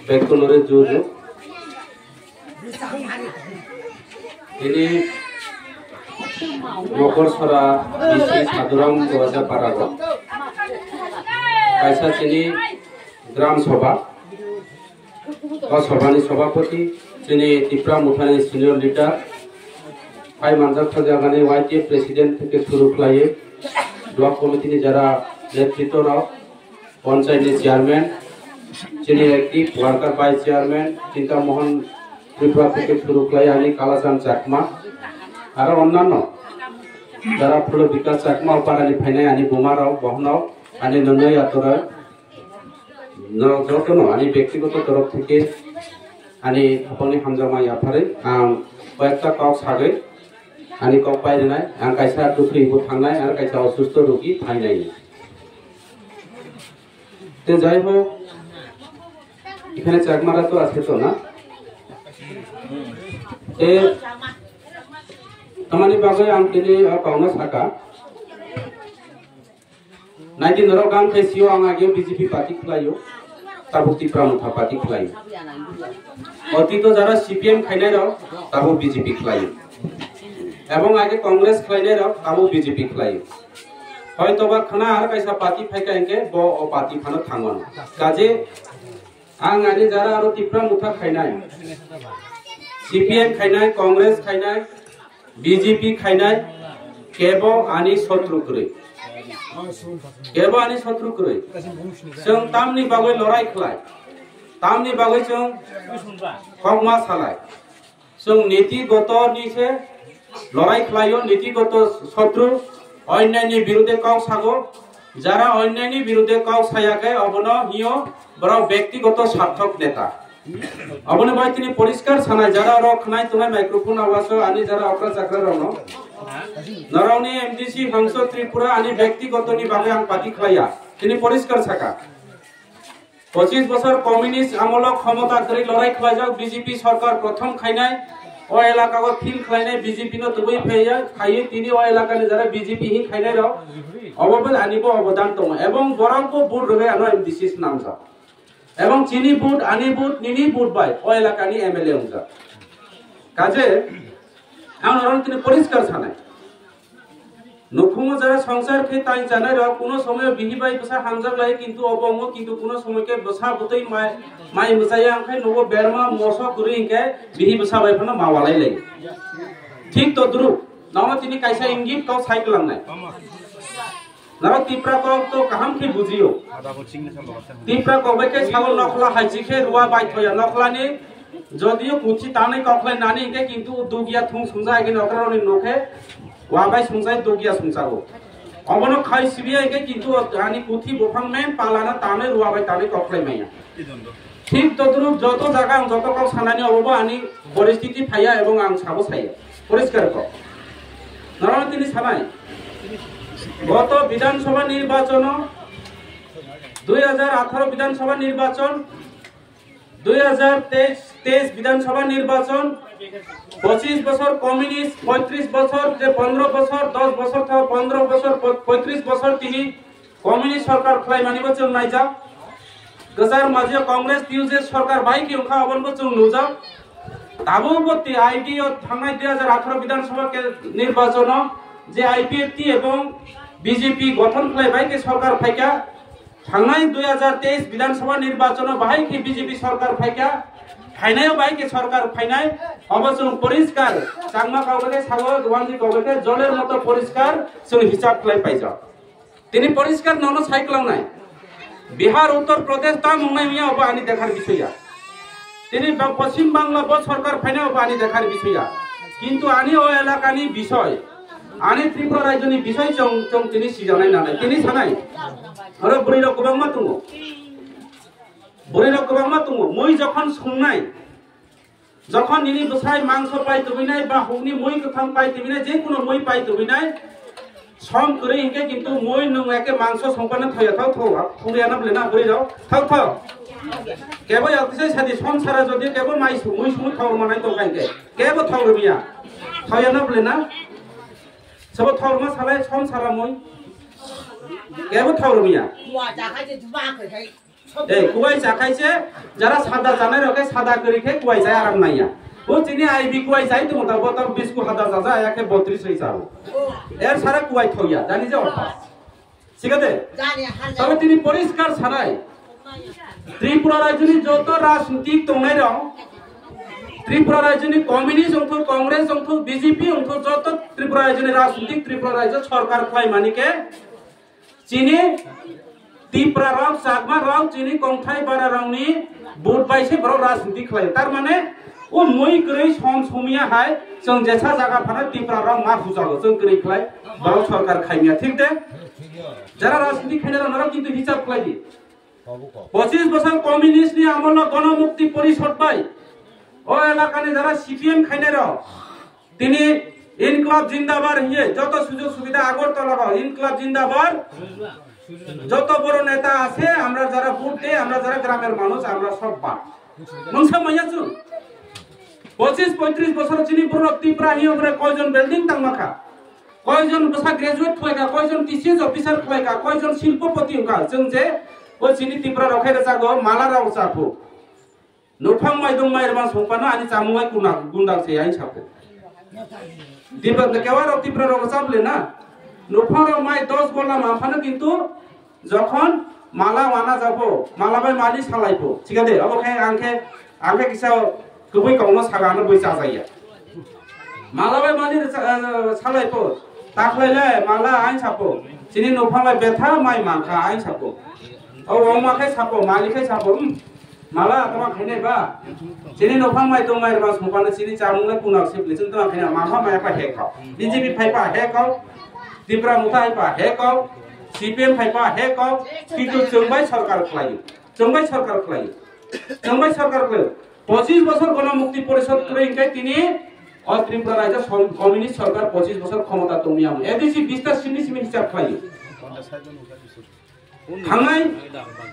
বেকুনরে জুজু ini Mokor Sora isi Saduram Goja Parago Kaisa sini Gram Soba Sobani Sobapati sini Tipra Muthani senior leader Pai Manjak Sajagani YTF president থেকে শুরু করে block committee যারা নেতৃত্ব রাও পঞ্চায়েতের chairman যিনি active worker vice chairman চিন্তা মোহন ত্রিপুরা থেকে শুরু করে আমি কালাচান চাকমা আর অন্যান্য যারা ফুল বিকাশ চাকমা পারানি ফাইনাই আনি বোমারাও বহনাও আনি ননই আতরা যতনো আনি ব্যক্তিগত তরফ থেকে আনি আপনি হামজামাই আফারে আं কয়েকটা কক সাগে আনি কক পাইনাই আं কাইসা দুখইবো থাंनाय আর কাইসা অসুস্থ রোগী ফাইনাই তে যাই হোক এখানে চাকমারা তো আছে তো না ए तमानी बागै आं दिनै कावना साका 19 नराव गां फेसियो आं आगे बीजेपी पार्टी खुलायो ताबुक्ति प्रमुख पार्टी खुलायो अतीत যারা সিপিএম খাইনাय राव ताबो बीजेपी खुलायो এবং আগে কংগ্রেস খাইনাय राव ताबो बीजेपी खुलायो হয়তোবা খানা আর কাইসা পার্টি ফাইকাইকে ব ও পার্টি ফানো থাঙ্গন কাজে आं आनि যারা আর তীব্রা মুঠা খাইনাय सीपीएम खाइनाय कांग्रेस खाइनाय बीजेपी खाइनाय केबो आनी शत्रु करे जों तामनि बागै लड़ाई खलाय तामनि बागै जों खगमा सालाय जों नीतिगत निसे लड़ाई खलायो नीतिगत शत्रु अन्यायनि बिरुद्धे काव सागो যারা अन्यायनि बिरुद्धे काव सायाखै अबनो हियो बरा व्यक्तिगत स्वार्थक नेता अबने भाई तिनी परिष्कार सानाय যারা রখনাই তোমার মাইক্রোফোন আওয়াজ আনি যারা অকরা চাকরা রনো নরাউনি এমডিসি হংস ত্রিপুরা আনি ব্যক্তিগতনি ভাবে আং পাতি খাইয়া তিনি পরিষ্কার ছাকা 25 বছর কমিউনিস্ট আমল ক্ষমতা ধরে লড়াই খাই যাও বিজেপি সরকার প্রথম খাইনাই ও এলাকাগো ফিল খাইনাই বিজেপি ন তুই ফেয়া খাইয়ে তিনি ও এলাকানে যারা বিজেপি হি খাইনাই রাও অববেল আনিব অবদান তম এবং বরংকো বুট রবে আনো এমডিসি নাম যা এবং চিনি বুট আনি বুট নিনি বুট বাই ও এলাকানি এমএলএ উজা কাজে আমরা তিনি পরিষ্কার ছানায় নুখুমো যারা সংসার খে তাই জানাই র কোন সময় বিহিবাই বসা হামজাক লাই কিন্তু অবঙ্গ কিন্তু কোন সময়কে বসা বতই মাই মুসাই আমখাই নবো বেরমা মসা করি ইনকে বিহি বসা বাই ফনা মাওয়ালাই লাই ঠিক তো দ্রু নাও তিনি কাইসা ইঙ্গিত কাও সাইকেল নাই নাও তিপ্রা কো তো কাহাম কি বুঝিও তিপ্রা কবে কে ছাগল নখলা হাইজিখে রুয়া বাই থয়া নখলানি যদিও কুচি তানে কখলাই নানি কে কিন্তু দুগিয়া থুং সুংজা আগে নকরানি নখে ওয়াবাই সুংজাই দুগিয়া সুংজাগো অবন খাই সিবিআই কে কিন্তু আনি কুথি বফাং মে পালানা তানে রুয়াবাই তানে কখলাই মাইয়া ঠিক তদ্রুপ যত জায়গা যত কাউ সানানি অববা আনি পরিস্থিতি ফাইয়া এবং আং সাবো সাইয়া পরিষ্কার ক নারায়ণ তিনি সানাই গত বিধানসভা নির্বাচন 2018 বিধানসভা নির্বাচন 2023 বিধানসভা নির্বাচন 25 বছর কমিউনিস্ট 35 বছর যে 15 বছর 10 বছর থেকে 15 বছর 35 বছর তিনি কমিউনিস্ট সরকার ফ্লাই মানিব চং নাই যা গজার মাঝে কংগ্রেস পিউজে সরকার বাই কি ওখা অবনব চং নুজা তাবুবতি আইডি ও থাঙ্গাই 2018 বিধানসভা নির্বাচন যে আইপিএফটি এবং বিজেপি গঠন ফ্লাই বাই কে সরকার ফাইকা থাঙ্গাই 2023 বিধানসভা নির্বাচন বাই কি বিজেপি সরকার ফাইকা ফাইনায় বাই কে সরকার ফাইনায় অবশ্য পরিষ্কার চাংমা কাউকে সাগর ওয়ানজি কাউকে জলের মতো পরিষ্কার সুন হিসাব ফ্লাই পাই যাও তিনি পরিষ্কার নন সাইক্লাও নাই বিহার উত্তর প্রদেশ তা মুংনাই মিয়া অব আনি দেখার বিষয়া তিনি পশ্চিম বাংলা ব সরকার ফাইনায় অব আনি দেখার বিষয়া কিন্তু আনি ও এলাকানি বিষয় আনি ত্রিপুরা রাজ্যনি বিষয় চং চং তিনি সিজানাই না তিনি সানাই আরে বুড়ি রকবাং মা তুমো বুড়ি রকবাং মা তুমো মই যখন সংনাই যখন নিনি বসাই মাংস পাই তুবিনাই বা হুগনি মই কথাং পাই তুবিনাই যে কোনো মই পাই তুবিনাই সম করে ইনকে কিন্তু মই নং একে মাংস সংপানে থয়া থাও থাও ফুরিয়া না বলে না বুড়ি যাও থাও থাও কেবল অতিশয় সাদি সংসারা যদি কেবল মাই মই সুমু থাও মানাই তো কাইকে কেবল থাও রবিয়া থয়া না বলে না সব থাও মা সালাই সংসারা মই কেবল থাও রবিয়া এই কুয়াই চা খাইছে যারা সাদা জানাই রকে সাদা করে খেয়ে কুয়াই চায় আরাম নাইয়া ও চিনি আইবি কুয়াই চাই তো মোটামুটি 20 কো হাদা যা একে 32 হই যাও এর সারা কুয়াই থইয়া জানি যে অভ্যাস ঠিক আছে তবে তিনি পরিষ্কার ছাড়াই ত্রিপুরা রাজ্যনি যত রাজনীতিক দংনাই রং ত্রিপুরা রাজ্যনি কমিউনিস্ট অংশ কংগ্রেস অংশ বিজেপি অংশ যত ত্রিপুরা রাজ্যনি রাজনীতিক ত্রিপুরা রাজ্য সরকার খাই মানিকে চিনি ত্রিপুরা রং চাকমা রং চিনি কংথাই বারা রংনি বুট বাইसे বড় রাজনীতি খাই তার মানে ও মই গ্রৈ সম সমিয়া হাই जों जेसा जागा फाना ত্রিপুরা রং মা বুঝাবো जों গ্রৈ খাই বড় সরকার খাইমিয়া ঠিক দে যারা রাজনীতি খাইনা ওনারা কিন্তু হিসাব খাই দি 25 বছর কমিউনিস্ট নি আমল গণমুক্তি পরিষদ পাই ও এলাকানে যারা সিপিএম খাইনা র তিনি ইনকলাব জিন্দাবাদ হিয়ে যত সুযোগ সুবিধা আগরতলা ইনকলাব জিন্দাবাদ যত বড় নেতা আছে আমরা যারা ভোট দেই আমরা যারা গ্রামের মানুষ আমরা সব বাদ মনসা মাইয়াছু 25-35 বছর চিনি পুরো ত্রিপুরা হিয়ে উপরে কয়জন বিল্ডিং তাংমাখা কয়জন বসা গ্রাজুয়েট খলাইকা কয়জন টিসিএস অফিসার খলাইকা কয়জন শিল্পপতি হকা जों যে ও চিনি ত্রিপুরা রখাইরা জাগো মালা রাও চাপু নুফাং মাইদং মাইরমান সংপানা আনি চামুয়াই কুনা গুন্দাছে আই ছাপু দিবা কেওয়ার ত্রিপুরা রখ চাপলে না নুফাং মাই 10 বললাম আমফানা কিন্তু যখন মালা ওয়ানা যাবো মালাবাই মালি সালাইবো ঠিক আছে অবখাই আংখে কিসা গুबै গাवनो सागानो बैसा जायो मालाबाय मानि सालायपो ताखलायले माला आइन सापो सिनि नफांलाय बेथा माइ मांखा आइन सापो औ अमाखै सापो मालिखै सापो माला तमा खाइनायबा सिनि नफां माइ दं माइ बा संपानो सिनि जामुंलाय कुनाव सेप्ले जों तमा खाइना मामा मायापा हेकाव बिजेपि फाइपा हेकाव त्रिपुरा मुथा हाइपा हेकाव सीपीएम फाइपा हेकाव किन्तु जोंबाय सरकार खलायो जोंबाय सरकार खलायो 25 বছর গণমুক্তি পরিষদ করে ইনকাই তিনি ত্রিপুরা রাজ্য কমিউনিস্ট সরকার 25 বছর ক্ষমতা তমিয়াম এদিসি বিস্তার সিনি সিমি হিসাব খাই থাঙ্গাই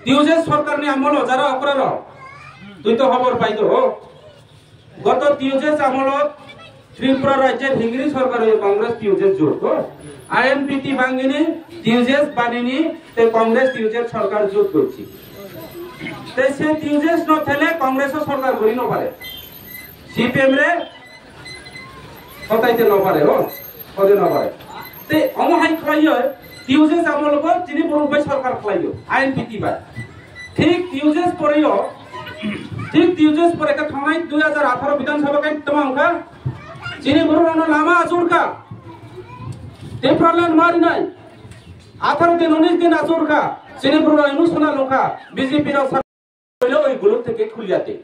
টিউজেস সরকারনি আমল যারা অপরাধ তুই তো খবর পাইতো গত টিউজেস আমল ত্রিপুরা রাজ্যের হিংরি সরকার কংগ্রেস টিউজেস জোট আইএমপিটি বাঙ্গিনি টিউজেস বানিনি তে কংগ্রেস টিউজেস সরকার জোট করছি তেসে টিউজেস ন থেলে কংগ্রেস সরকার করি ন পারে সিপিএম রে কথাইতে ন পারে কদে ন পারে তে অমহাই খলাইয় টিউজেস আমলক চিনি বরুবাই সরকার খলাইয় আইএনপিটি বাই ঠিক টিউজেস পরেও ঠিক টিউজেস পরে কা থানাই 2018 বিধানসভা কাই তমাংকা চিনি বরুনো লামা আজুরকা তে প্রলান মারি নাই 18 দিন 19 দিন আজুরকা চিনি বরুনো ইনুসনা লোকা বিজেপি র ওইগুলো থেকে খুলিয়াতে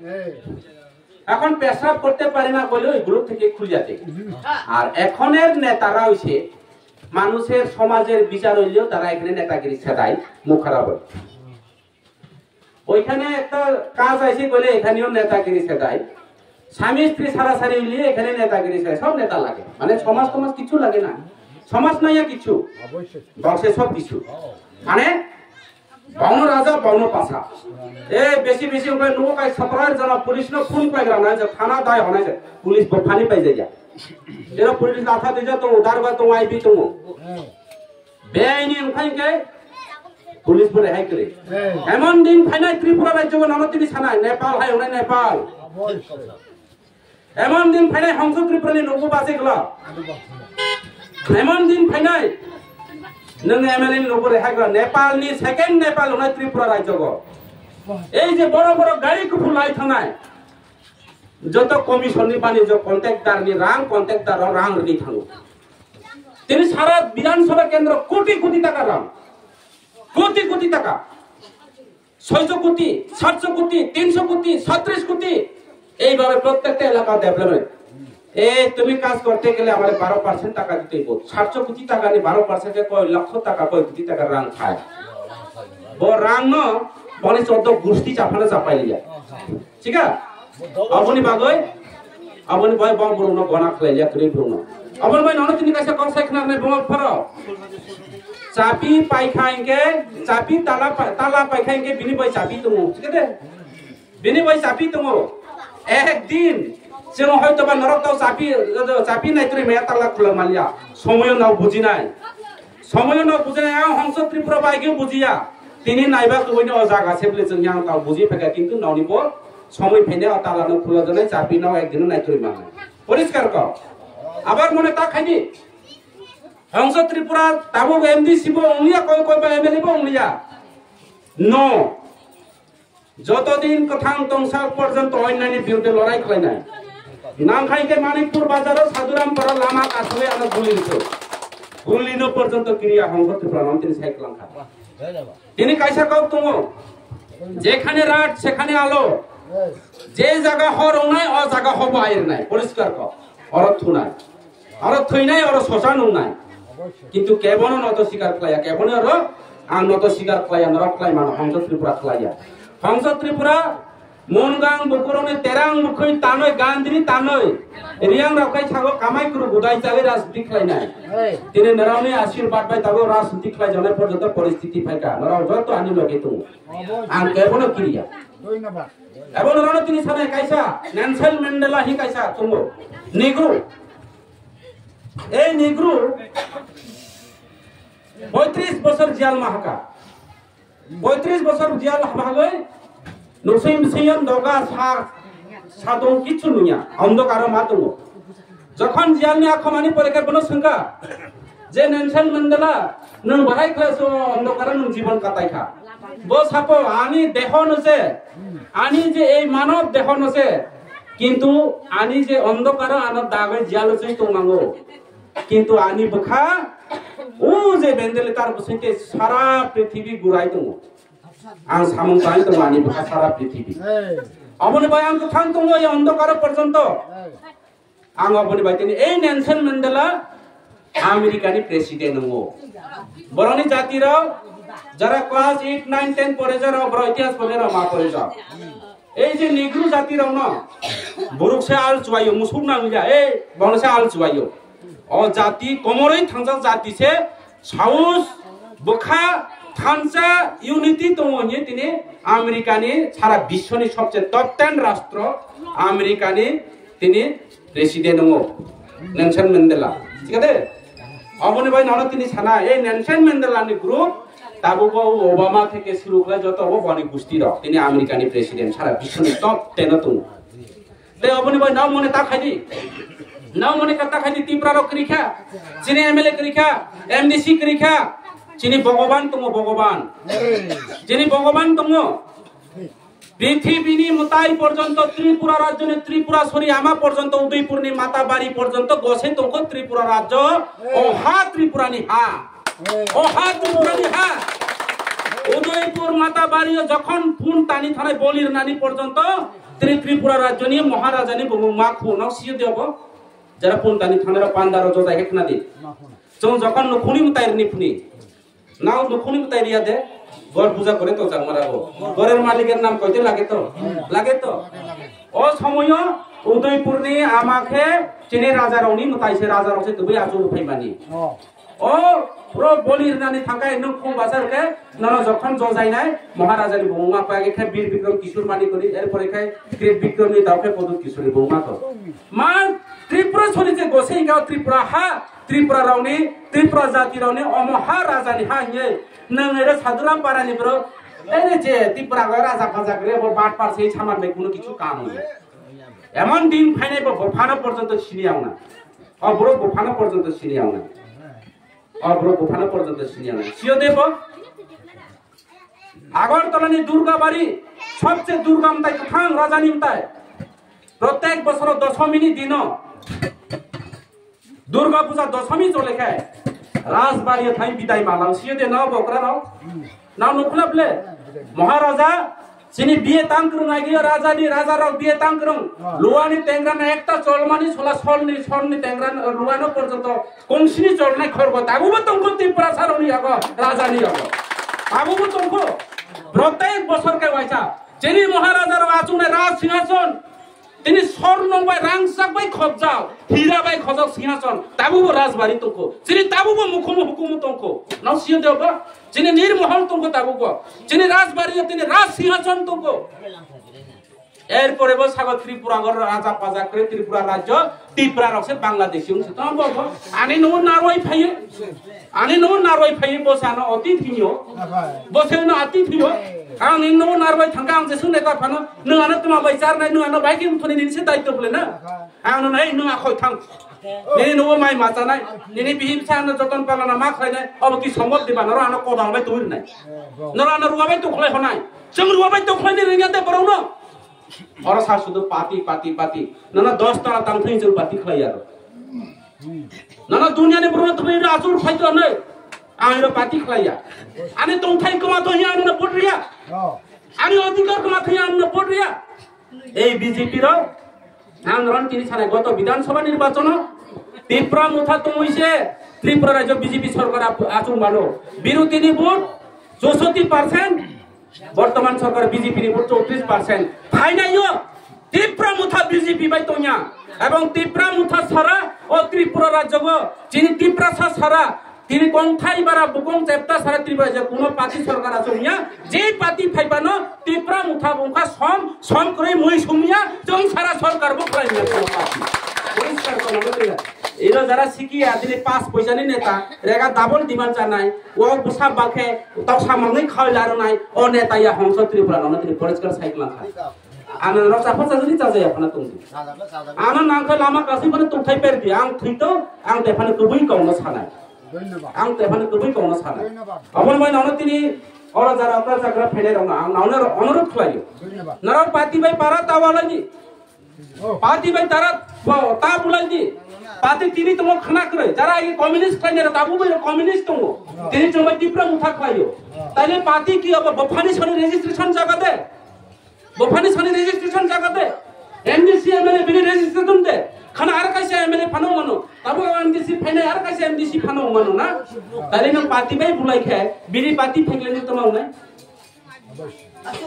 এখন পেশাব করতে পারে না বলে ওইগুলো থেকে খুলিয়াতে আর এখনের নেতারা হইছে মানুষের সমাজের বিচার হইলেও তারা এখানে নেতাগিরি ছেদায় মুখ খারাপ হয় ওইখানে একটা কাজ আছে বলে এখানেও নেতাগিরি ছেদায় স্বামী স্ত্রী সারাসারি হইলে এখানে নেতাগিরি ছেদায় সব নেতা লাগে মানে সমাজ কিছু লাগে না সমাজ নাইয়া কিছু বংশে সব কিছু মানে বাউন রাজা বাউন পাশা এ বেশি বেশি উপায় নো কাই সপরার জানা পুলিশ ন ফোন পাইরা না যে থানা দায় হনা যে পুলিশ বফানি পাই যায় এরা পুলিশ লাথা দে যা তো উদার বা তো আইবি তো বেআইনি উঠাইকে পুলিশ বলে হাই করে এমন দিন ফাইনাল ত্রিপুরা রাজ্য নামতিনি ছানায় নেপাল হাই হনা নেপাল এমন দিন ফাইনাল হংস ত্রিপুরানি নবু বাসে গলা এমন দিন ফাইনাল নং এমএলএ নবরে হাইগ্রা নেপাল নি সেকেন্ড নেপাল হনা ত্রিপুরা রাজ্য গো এই যে বড় বড় গাড়ি কুফুলাই থানায় যত কমিশন নি বাণিজ্য কন্ট্রাক্টর নি কন্ট্রাক্টর রাং নি থানো তিনি সারা বিধানসভা কেন্দ্র কোটি কোটি টাকা রাং কোটি টাকা 600 কোটি 700 কোটি 300 কোটি 37 কোটি এইভাবে প্রত্যেকটা এলাকা ডেভেলপমেন্ট তুমি কাজ করতে গেলে আমাদের 12% টাকা দিতে হইব 700 কোটি টাকা নি 12% এ কয় লক্ষ টাকা কয় কোটি টাকা রাং খায় ও রাং ন বনে 14 গোষ্ঠী চাপানো চাপাইলি যায় ঠিক আছে আপনি বাগৈ আপনি ভাই বম বড় গনা খাইলিয়া করি বড় আপনি ভাই নন তিনি কাছে কম সাইখনা নে বম ফর চাপি পাইখাইকে চাপি তালা পাইখাইকে বিনি ভাই চাপি তুমি ঠিক আছে বিনি ভাই চাপি তুমি একদিন जों হয়তো বা নরকটাও চাপি নাই তুই মেয়া তালা খুলা মালিয়া সময় নাও বুঝি নাই হংস ত্রিপুরা বাইকেও বুঝিয়া তিনি নাইবা কইনে অ জায়গা সেবলে जों yang তাও বুঝি ফেকা কিন্তু ননিবো সময় ফেনে তালানো খুলা জনে চাপি নাও একদিন নাইতরি মানে পরিষ্কার কর আবার মনে তা খাইনি হংস ত্রিপুরা তাবো এমডি শিব উনিয়া কই কই এমএলএ বো উনিয়া নো যতদিন কথাং তংসার পর্যন্ত অন্যান্য বিরুদ্ধে লড়াই করে নাই নাংখাইকে মানিকপুর বাজারও সাধুরামপাড়া লামা কাছলে আনা গুলিনো পর্যন্ত ক্রিয়া হংস ত্রিপুরা নাম তিনি সাইকেল খা তিনি কাইসা কাউ তুমো যেখানে রাত সেখানে আলো যে জায়গা হর নাই অ জায়গা হব আইর নাই পরিষ্কার কর অরথ নাই অরথ নাই অর শশান নাই কিন্তু কেবল নত স্বীকার কলাইয়া কেবল অর আং নত স্বীকার কলাইয়া নরক কলাই মান হংস ত্রিপুরা কলাইয়া হংস ত্রিপুরা মনগাং বকুরনে তেরাং মুখই তানই গান্দ্রি তানই রিয়াং রাখাই ছাগো কামাই করু গুদাই চাগে রাজনীতি খাই নাই তিনি নরাউনি আশীর্বাদ পাই তাগো রাজনীতি খাই জনে পর্যন্ত পরিস্থিতি ফাইকা নরাও যত আনি লগে তুমি আং কেবল ক্রিয়া ধন্যবাদ এবং নরানো তিনি সামনে কাইসা নেলসন ম্যান্ডেলা হি কাইসা তুমি নিগ্রু এই নিগ্রু 35 বছর জেল মাহাকা 35 বছর জেল মাহাগৈ নসিম সিয়ন দগা সাদং কিছু নুয়া অন্ধকার মা দङ যখন জিয়ালনি আখমানি পরীক্ষা বনো সংকা যে নেলসন ম্যান্ডেলা নং বাহাই ক্লাস অন্ধকার নং জীবন কাটাইখা বো সাপো আনি দেহ নছে আনি যে এই মানব দেহ নছে কিন্তু আনি যে অন্ধকার আন দাগে জিয়াল হচ্ছে তোমাঙ্গো কিন্তু আনি বখা ও যে বেন্দেলে তার বসইতে সারা পৃথিবী ঘুরাই দङ আং সামং পাই তো আনি বখা সারা পৃথিবী অবনি ভাই আং থাং দङ এই অন্ধকার পর্যন্ত আং অবনি ভাই তিনি এই নেলসন ম্যান্ডেলা আমেরিকানি প্রেসিডেন্ট নङ বরনি জাতির যারা ক্লাস 8 9 10 পড়ে যারা বড় ইতিহাস পড়ে না মা পড়ে যাও এই যে নিগ্রু জাতির না বরুকসে আল চুয়াইও মুসুক না মিয়া এই বনসে আল চুয়াইও ও জাতি কোমরই থাংজা জাতিছে সাউস বখা থানসা ইউনিটি দङনি তিনি আমেরিকানি সারা বিশ্বনি সবচেয়ে টপ 10 রাষ্ট্র আমেরিকানি তিনি প্রেসিডেন্ট নङ নেলসন ম্যান্ডেলা ঠিক আছে অবনি ভাই নন তিনি সানা এই নেলসন ম্যান্ডেলানি গ্রুপ তাবুবো ওবামা থেকে শুরু করে যত বনি গুস্তি র তিনি আমেরিকানি প্রেসিডেন্ট সারা বিশ্বনি টপ 10 তুম তে অবনি ভাই নাম মনে তা খাইদি নাম মনে কথা খাইদি ত্রিপুরা র করিখা চিনি এমএলএ করিখা এমডিসি করিখা চিনি ভগবান তুম ভগবান চিনি ভগবান তুম পৃথিবীনি মতাই পর্যন্ত ত্রিপুরা রাজ্যনি ত্রিপুরা সরি আমা পর্যন্ত উদয়পুরনি মাতাবাড়ি পর্যন্ত গছে তোক ত্রিপুরা রাজ্য ও হা ত্রিপুরানি হা ও হা ত্রিপুরানি হা উদয়পুর মাতাবাড়ি যখন ফুন টানি থানায় বলির নানি পর্যন্ত ত্রিপুরা রাজ্যনি মহারাজানি মা খুনাও সিও দেব যারা ফুন টানি থানার পান্দার জজা হেকনা দি যখন নখুনি মতাই নিফুনি নাও নখুনি মতাই রিয়া দে গড় পূজা করে তো জাং মারাবো গড়ের মালিকের নাম কইতে লাগে তো ও সময় উদয়পুরনি আমাকে চিনি রাজা রাউনি মতাইছে রাজা রাউছে তুই আজু ফাইমানি ও পুরো বলির নানি থাকায় নং খুব বাজারকে নন যখন জজাই নাই মহারাজানি বৌমা পাগে খায় বীর বিক্রম কিশোর মানি করি এরপরে খায় গ্রেট বিক্রমনি দাওকে পদুত কিশোরী বৌমা তো মা ত্রিপুরা ছলিতে গোসাই গাঁও ত্রিপুরা হা ত্রিপুরা রাউনি ত্রিপুরা জাতি রাউনি অমহা রাজানি হা ইয়ে নং এরা সাধুরাম পারানি ব্রো এই যে ত্রিপুরা রাজা ফাজা করে বাট পার সেই সামান্য কোনো কিছু কাম হই এমন দিন ফাইনাই বফানো পর্যন্ত সিনিয়াও না অব্রো বফানো পর্যন্ত সিনিয়াও না অব্রো বফানো পর্যন্ত সিনিয়াও না সিও দেব আগরতলানি দুর্গা বাড়ি সবচেয়ে দুর্গম তাই খাং রাজানি তাই প্রত্যেক বছর দশমী দিন দুর্গা পূজা দশমী চলে খায় রাজবাড়ি থাই বিদায় মালাম সিও দে নাও বকরা নাও নখলাবলে মহারাজা চিনি বিয়ে তাংক্রং আইগিয়া রাজানি রাজা রাও বিয়ে তাংক্রং লুয়ানি টেংরানা একটা চলমানি ছলা সলনি টেংরান লুয়ানো পর্যন্ত কোনসিনি চলনাই খরব তাগুবো তংকো ত্রিপুরা সারনি আগো রাজানি আগো তাগুবো তংকো প্রত্যেক বছর কে ওয়াইছা চিনি মহারাজার আচুনে রাজ সিংহাসন তিনি স্বর্ণ বাই রাংসাক বাই খবজাও হীরা বাই খজাও সিংহাসন তাবুবো রাজবাড়ি তংকো চিনি তাবুবো মুখমু হুকুমু তংকো নাও সিও দেব চিনি নির্মহল তংকো তাবুবো চিনি রাজবাড়ি তিনি রাজ সিংহাসন তংকো এরপরে বল সাগর ত্রিপুরাগর রাজা পাজা করে ত্রিপুরা রাজ্য ত্রিপুরা রকছে বাংলাদেশি অংশ তো বলবো আনি নো নারওয়াই ফাইয়ে আনি নো নারওয়াই ফাইয়ে বসানো অতি থিও বসে না অতি থিও আং নি নো নারওয়াই থাকা আং যেসু নেতা ফানো নङानो তোমা বাইচার নাই নङानो বাইকি মুথনি নিছে দায়িত্ব বলে না আং নাই নङा খয় থাং নি নো মাই মাজানাই নি বিহি পিছানো যতন পালানা মা খাইনাই অব কি সম্ভব দিবা নর আনো কদালবাই তুই নাই নর আনো রুবাবাই তো খলাই হনাই जों রুবাবাই তো খলাই নি রিঙাতে বরনো और सा शुद्ध पाती पाती पाती ना 10 ताला ताम थई जों पाती खलाई यार ना दुनिया ने बरनो थई राजुर फाइतो नै आइरो पाती खलाइया आने तों थाई कमा तो हिया न पडरिया आनी अधिकार कमा थई आन न पडरिया এই বিজেপি র আন্দোলন তিনি ছাড়া গত বিধানসভা নির্বাচন ত্রিপুরা মুথা তো হইছে ত্রিপুরা রাজ্য বিজেপি সরকার আচুং মানো বিরোধী নি ভোট 64% বর্তমান সরকার বিজেপি নি ভোট 34% ফাইনাইও ত্রিপুরা মুথা বিজেপি বাই তোয়া এবং ত্রিপুরা মুথা সারা ও ত্রিপুরা রাজ্য যিনি ত্রিপুরা সারা তিনি কোনথাই বারা বুকং চেপ্তা সারা ত্রিপুরা যে কোন পার্টি সরকার আচুমিয়া যে পার্টি ফাইবানো ত্রিপুরা মুথা বংকা সম করে মই সুমিয়া জং সারা সরকার বকলাই না কোন পার্টি পরিষ্কার কোন বলিলা এরা যারা শিখিয়া দিনে 5 পয়সা নি নেতা রেগা ডাবল ডিমান্ড জানাই ও বুসা বাখে তাও সামনে খাইলার নাই ও নেতা ইয়া হংস ত্রিপুরা ন তিনি পরিষ্কার সাইকেল খায় আনা রসা ফসা যদি চাজে আপনা তুমি আনা নাংখা লামা কাসি বনে তুথাই পের দি আং থিতো আং দেফানে কবুই কওনো সানাই আং দেফানে কবুই কওনো সানাই অবন মই নন তিনি ওরা যারা আপনার চাকরা ফেলে রঙা আং নাউনে অনুরোধ খাইও নর পাতি বাই পারা তাওয়ালাজি পাতি বাই তারা তা বুলাজি পাতি তিনি তো খানা করে যারা এই কমিউনিস্ট খাইনে তাবু বাই কমিউনিস্ট তো তিনি তো ত্রিপুরা মুথা খাইও তাইলে পাতি কি হবে বফানি সনি রেজিস্ট্রেশন জায়গা দে বফানি সনি রেজিস্ট্রেশন জায়গা দে এমডিসি এমএলএ বিনি রেজিস্ট্রেশন দে খানা আর কাইছে এমএলএ ফানো মানো তাবু এমডিসি ফাইনে আর কাইছে এমডিসি ফানো মানো না তাইলে নং পাতি বাই বুলাই খায় বিনি পাতি ফেকলে নি তোমাও নাই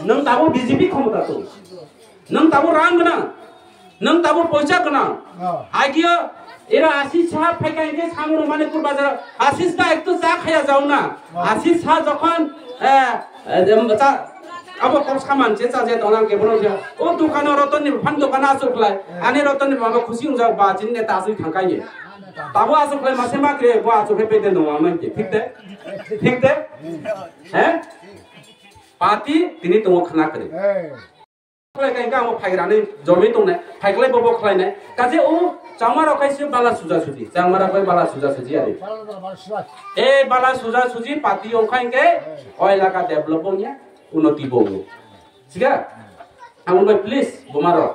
নং তাবু বিজেপি ক্ষমতা তো নং তাবু রাং না নং তাবু পয়সা গনা আগিও এরা আশিস সাহেব ফেকাইকে সামনে মানিকপুর বাজার আশিস দা একটু চা খাইয়া যাও না আশিস সাহেব যখন अब कब सामान से चाजे दना के बनो जे ओ दुकान रतन नि फान दुकान आसुखलाय आने रतन नि माबा खुशी हुजा बा जिन नेता आसु थांखायो ताबो आसुखलाय मासे माग्रे बो आसुखै पेदे नङा मानके ठीक दे हैं पार्टी तिनि दङ खाना करे खलाय काई गामो फाइरानै जमै दंनाय फाइखलाय बबो खलायनाय काजे ओ चामा रखायसो बाला सुजा सुजी चामा रखाय बाला सुजा सुजी आरो ए बाला सुजा सुजी पार्टी ओंखायके ओइला का डेभलप होनिया उन्नति बोगो ठीक है आं भाई प्लीज बुमारो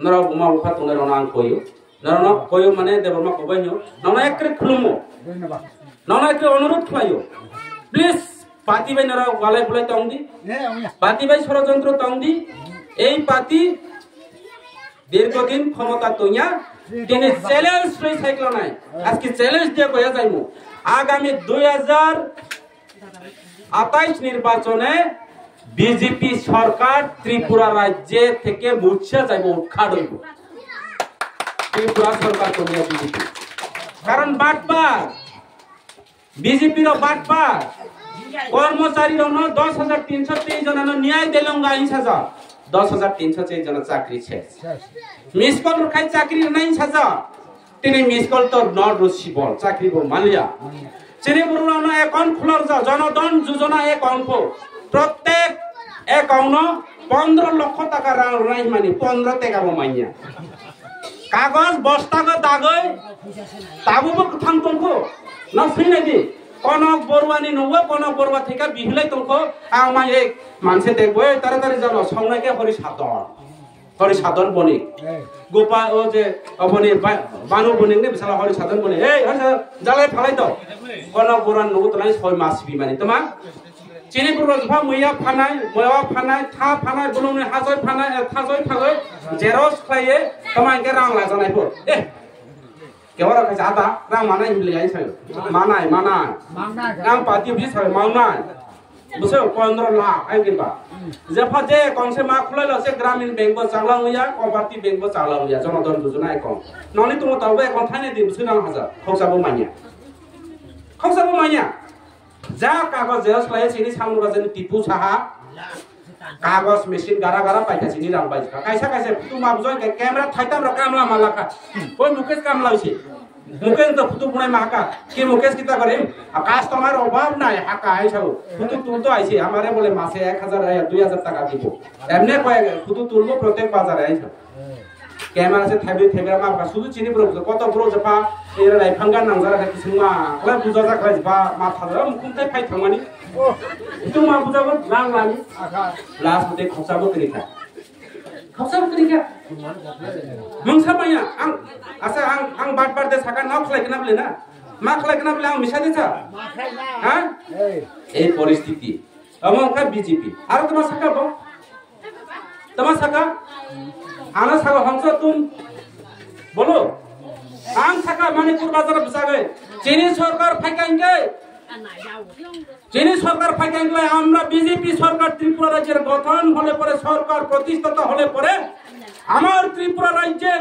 नरा बुमा उफा तंगे रना आं कोयो नरा कोयो माने देबरमा कोबायनो नना एकरे खुलुमो नना एकरे अनुरोध खायो प्लीज पार्टी बाय नरा गालाय बुलाय तंगदी पार्टी बाय षড়যন্ত্র तंगदी এই পার্টি দীর্ঘদিন ক্ষমতা তোয়া তিনি চ্যালেঞ্জ লই সাইকেল নাই আজকে চ্যালেঞ্জ দিয়ে কয়া যাইমু আগামী 2028 নির্বাচনে বিজেপি সরকার ত্রিপুরা রাজ্যে থেকে মুছে যাইব উৎখাত হইব ত্রিপুরা সরকার তো বিজেপি কারণ বাটবার বিজেপির বাটবার কর্মচারীর 10,323 জন ন্যায় দেলঙ্গা ইনসাজা 10,323 জন চাকরি শেষ মিস কল খাই চাকরি নাই সাজা তিনি মিস কল তো নট রসিবল চাকরি বল মালিয়া চিনি বরুণা অ্যাকাউন্ট খোলার যা জনধন যোজনা অ্যাকাউন্ট প্রত্যেক অ্যাকাউন্ট 15 লক্ষ টাকা রাই মানে 15 টাকা মাইয়া কাগজ বস্তাগো দাগৈ তাবুবো থাং তংকো না ফিনাইদি কনক বরুয়ানি নবো কনক বরুয়া থেকে বিহুলাই তংকো আং মাই এক মানসে দেখবো তাড়াতাড়ি জানো সাউনাকে হরি সাধন বনি গোপা ও যে অবনি বানু বনি নে বিশাল হরি সাধন বনি এই হরি জালাই ফালাই দাও কনক বরুয়ান নবো তো নাই 6 মাস বি মানে তোমা চিনি পুরো জফা মইয়া ফানাই ময়া ফানাই থা ফানাই বলুনে হাজয় ফানাই থাজয় থাগৈ জেরক্স খাইয়ে তোমাকে রাং লাজানাইবো এ কেওরা কাছে আদা রাং মানাই হিমলিয়াই সাই মানাই রাং পাতি বি সাই মানাই বুঝছো 15 লাখ আইগিবা জেফা যে কনসে মা খুলাইলো সে গ্রামীণ ব্যাংক চালাং হইয়া কোঅপারেটিভ ব্যাংক চালাং হইয়া জনধন যোজনা একাউন্ট ননি তুমি তাওবে একাউন্ট থাইনে দি বুঝছো রাং হাজার খৌসাবো মাইয়া যা কাগজ জেরক্স লাইয়ে চিনি সামুরা যেন টিপু সাহা कागज मेसिन गारा गारा पाइखासि नि रां बाइखा कायसा कायसा फुटु माबजय के कैमरा थाइताम र कामला मालाखा कोइ मुकेश कामला होइसे मुकेश तो फुटु बुनाय माका के मुकेश किता करे कास्टमार अभाव নাই हाका आइसाও फुटु तुलतो आइसे আমারে বলে মাসে 1000 2000 টাকা দিব এমনে কয় फुटु তুলবো প্রত্যেক বাজারে আইসা कैमरा से थैबे थैबे मा सुदु चिनि ब्रो कत ब्रो जपा एरा लाइफांगा नांजारा का किसुमा क्ला बुजा जा खलाय बा मा थादरा मुकुमथाय फाइ थांमानि तु मा बुजाबो लां लानि लास्ट मते खसाबो करिखा मंसा माया आं आसा आं बात बात दे साका नाव खलायकना बले ना मा खलायकना बले आं मिसा देचा हां ए परिस्थिति अमं का बीजेपी आरो तमा साका बो तमा साका आना साका हमसा तुम बोलो आं साका मणिपुर बाजार बसागे चीनी सरकार फाइकांगे चीनी सरकार फाइकांगे আমরা বিজেপি সরকার ত্রিপুরা রাজ্যের গঠন হলে পরে সরকার প্রতিষ্ঠাতা হলে পরে আমার ত্রিপুরা রাজ্যের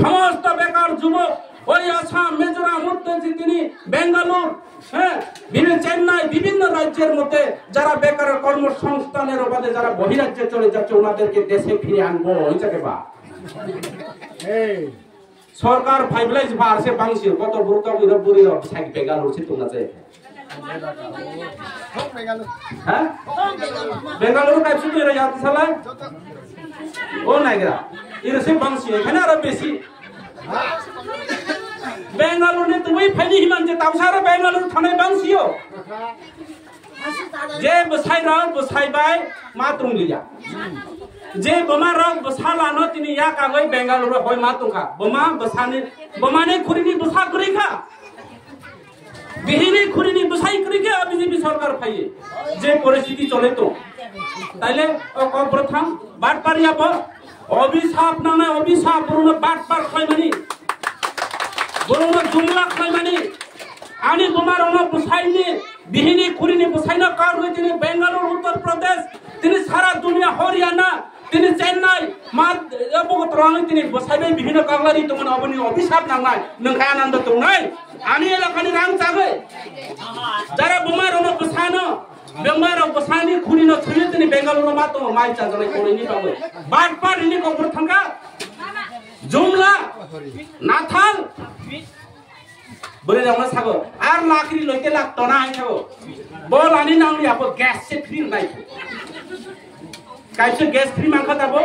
সমস্ত বেকার যুবক ওই আসাম মিজোরাম উত্তর তিনি বেঙ্গালুরু হ্যাঁ বিভিন্ন চেন্নাই বিভিন্ন রাজ্যের মধ্যে যারা বেকার কর্মসংস্থানের অভাবে যারা বহিরাজ্যে চলে যাচ্ছে ওনাদেরকে দেশে ফিরে আনবো ওইটাকে বা সরকার ফাইভলাইজ বারসে বাংসি কত বুরতা বুরি সাইড বেঙ্গালুরু সে তোমরা যায় হ্যাঁ বেঙ্গালুরু টাইপ সুতো এরা যাতে সালা ও নাইগরা এরা সে বাংসি এখানে আর বেশি बेंगालुरु ने तुम्हें फैली हिमान जे तावसारा बेंगालुरु थाने बांसियो जे बसाई राव बसाई बाय मातुंग लिया जे बमा राव बसाला न तिनी या कागै बेंगालुरु होय मातुंखा बमा बसाने बमाने खुरिनी बसा करिखा बिहिनी खुरिनी बसाई करिके बीजेपी सरकार फाइए जे परिस्थिति चले तो ताइले क प्रथम बाट पारिया ब अभिशाप नामे अभिशाप पुरुन बाट पार खैमानी बोलना जुमला खैमानी आनी बुमारोना बुसाइनी बिहिनी खुरिनी बुसाइना कार हुए तिनी बेंगालुरु उत्तर प्रदेश तिनी सारा दुनिया हरियाणा तिनी चेन्नई मा अबगत रांग तिनी बुसाइबे बिहिनो कागलारि तमन अबनि अभिशाप नांनाय नोंखा आनंद तंनाय आनी एलाकानि रां जागे जारा बुमारोना बुसानो बेंगालुरु बुसाइनी खुरिनो छुनि तिनी बेंगालुरु मा तो माइ चाजनाय कोरैनि बागै बाट पारिनि कबर थांगा जुमला नाथाल बोले जाऊंगा सागो आर लाकड़ी लोटे लाक तना है सागो बोल आनी नांगली आपको गैस से फ्री नहीं कैसे गैस फ्री मांगा था वो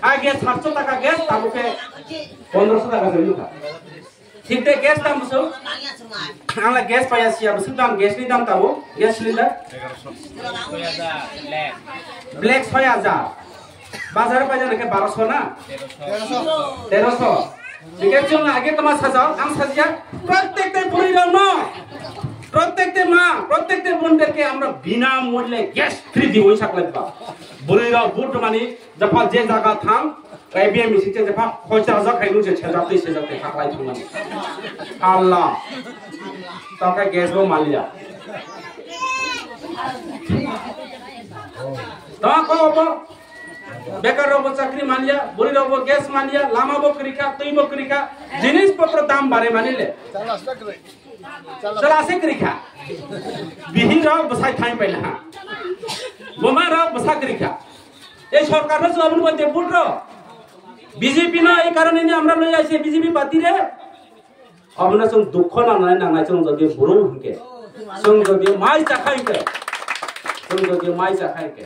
आ गैस 700 टका गैस ताबो के 1500 टका से लुका ठीक है गैस दाम सो आंला गैस पाया सिया बस दाम गैस नि दाम ताबो गैस सिलिंडर 1100 ब्लैक 6000 बाजार बाजार के 1200 ना 1300 ठीक जों आगे तमा साजाओ आं साजिया प्रत्येकटे बुरिरावनो प्रत्येकटे मा प्रत्येकटे बन्देरके আমরা বিনা মূল্যে গ্যাস ফ্রি দিবই সাকলাইবা বুরিরাव बुट माने जफा जे जागा थां आईबीएम मिसिचे जफा खयसा जा खाइनु जे छजाते छजाते खाखलाय थांमान अल्लाह ताका ग्यासबो मालिया ताको बेकार रोबो चाकरी मानिया बुरी रोबो गैस मानिया लामा बकरिका तई बकरिका जिनिस पत्र दाम बारे मानिले चला से करिका बिहिन राव बसाई थाई पहिला बमा राव बसा करिका ए सरकार न जवाब बते बुट्रो बीजेपी न ए कारणे नि हमरा लई आइसे बीजेपी पार्टी रे अबना जों दुख नांनाय जों जदि बरो हुनके जों जदि माइ जाखायके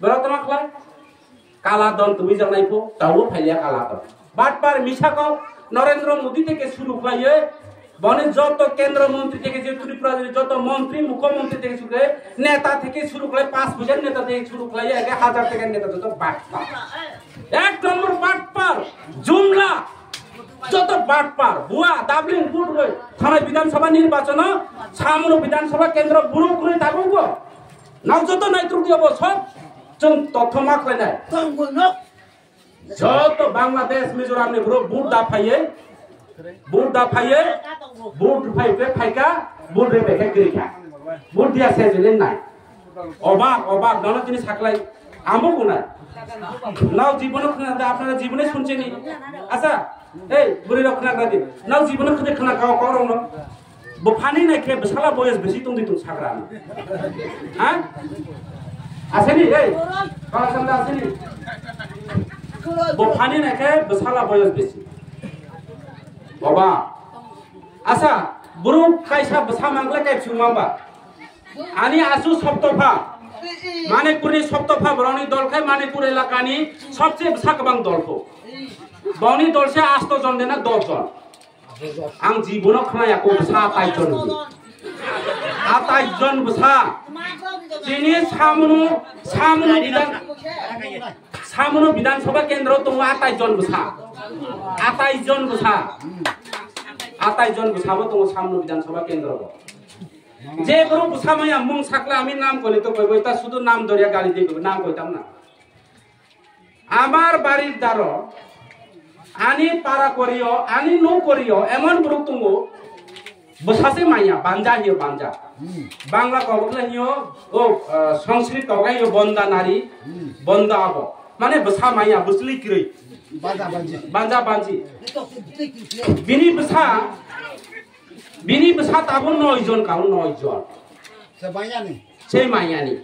बरतमा खलाय काला दन तुमी जनाइफो तावो फाइलिया काला दन बाट पार मिसाको नरेंद्र मोदी থেকে শুরু খাইয়ে বনে যত কেন্দ্র মন্ত্রী থেকে যে ত্রিপুরা যত মন্ত্রী মুখ্যমন্ত্রী থেকে শুরু করে নেতা থেকে শুরু করে 5,000 নেতা থেকে শুরু খাইয়ে 1000 টাকার নেতা যত बाट পার এক নম্বর बाट পার জুমলা যত बाट পার বুয়া দাবলিং বুট হই থানা বিধানসভা নির্বাচন সামনো বিধানসভা কেন্দ্র বুড়ো করে দাবুগো নাও যত নেতৃত্ব দিব সব जों तथ्यमा खलायनाय जत बांग्लादेश मिजोराम ने ब्रो बुट दाफायो बुट फाइके फाइका बुट रे बेके गिरिखा बुट दिया से जले नाय अबाक नन तिनि साखलाय आमो गुना नाव जीवन खना आपनारा जीवने सुनছে নি আচ্ছা এই বুড়ি রখনা গাদি নাও জীবন খনে খনা গাও করং ন বফানি নাই কে বসালা বয়স বেশি তুম দি তুম সাকরা হ্যাঁ asini eh kalau sampai asini bofani nake besala boyos besi baba asa buruk kaisa besa mangle kai chumamba ani asu সপ্তফা মানিকপুরি সপ্তফা বরণী দল খাই মানিকপুর এলাকানি সবচেয়ে বেসা গোবাं দলखौ বনি দলসে 8 জন দেনা 10 জন आं जीवनाव खोनायाखै बेसा 28 জন 28 জন बेसा दिनै सामुनु विधानसभा केन्द्र दङ 28 জন बेसा 28 জন बेसा 28 জন बेसाबो दङ सामुनु विधानसभा केन्द्र जे बरो बेसामाया मुं साकला आमी नाम कइले तो कइबो ता शुधु नाम दरिया गाली दिबो नाम कइताम ना আমার বাড়ির দ্বারা আনি পারা করিও আনি নো করিও এমন বড় তুমি বসাসে মাইয়া বাঞ্জা হিও বাঞ্জা বাংলা কবকলে হিও ও সংস্কৃত কবগাই হিও বন্দা নারী বন্দা আব মানে বসা মাইয়া বুসলি কিরই বাঞ্জা বাঞ্জি বিনি বসা তাবো 9 জন কাউ 9 জন সে মাইয়ানি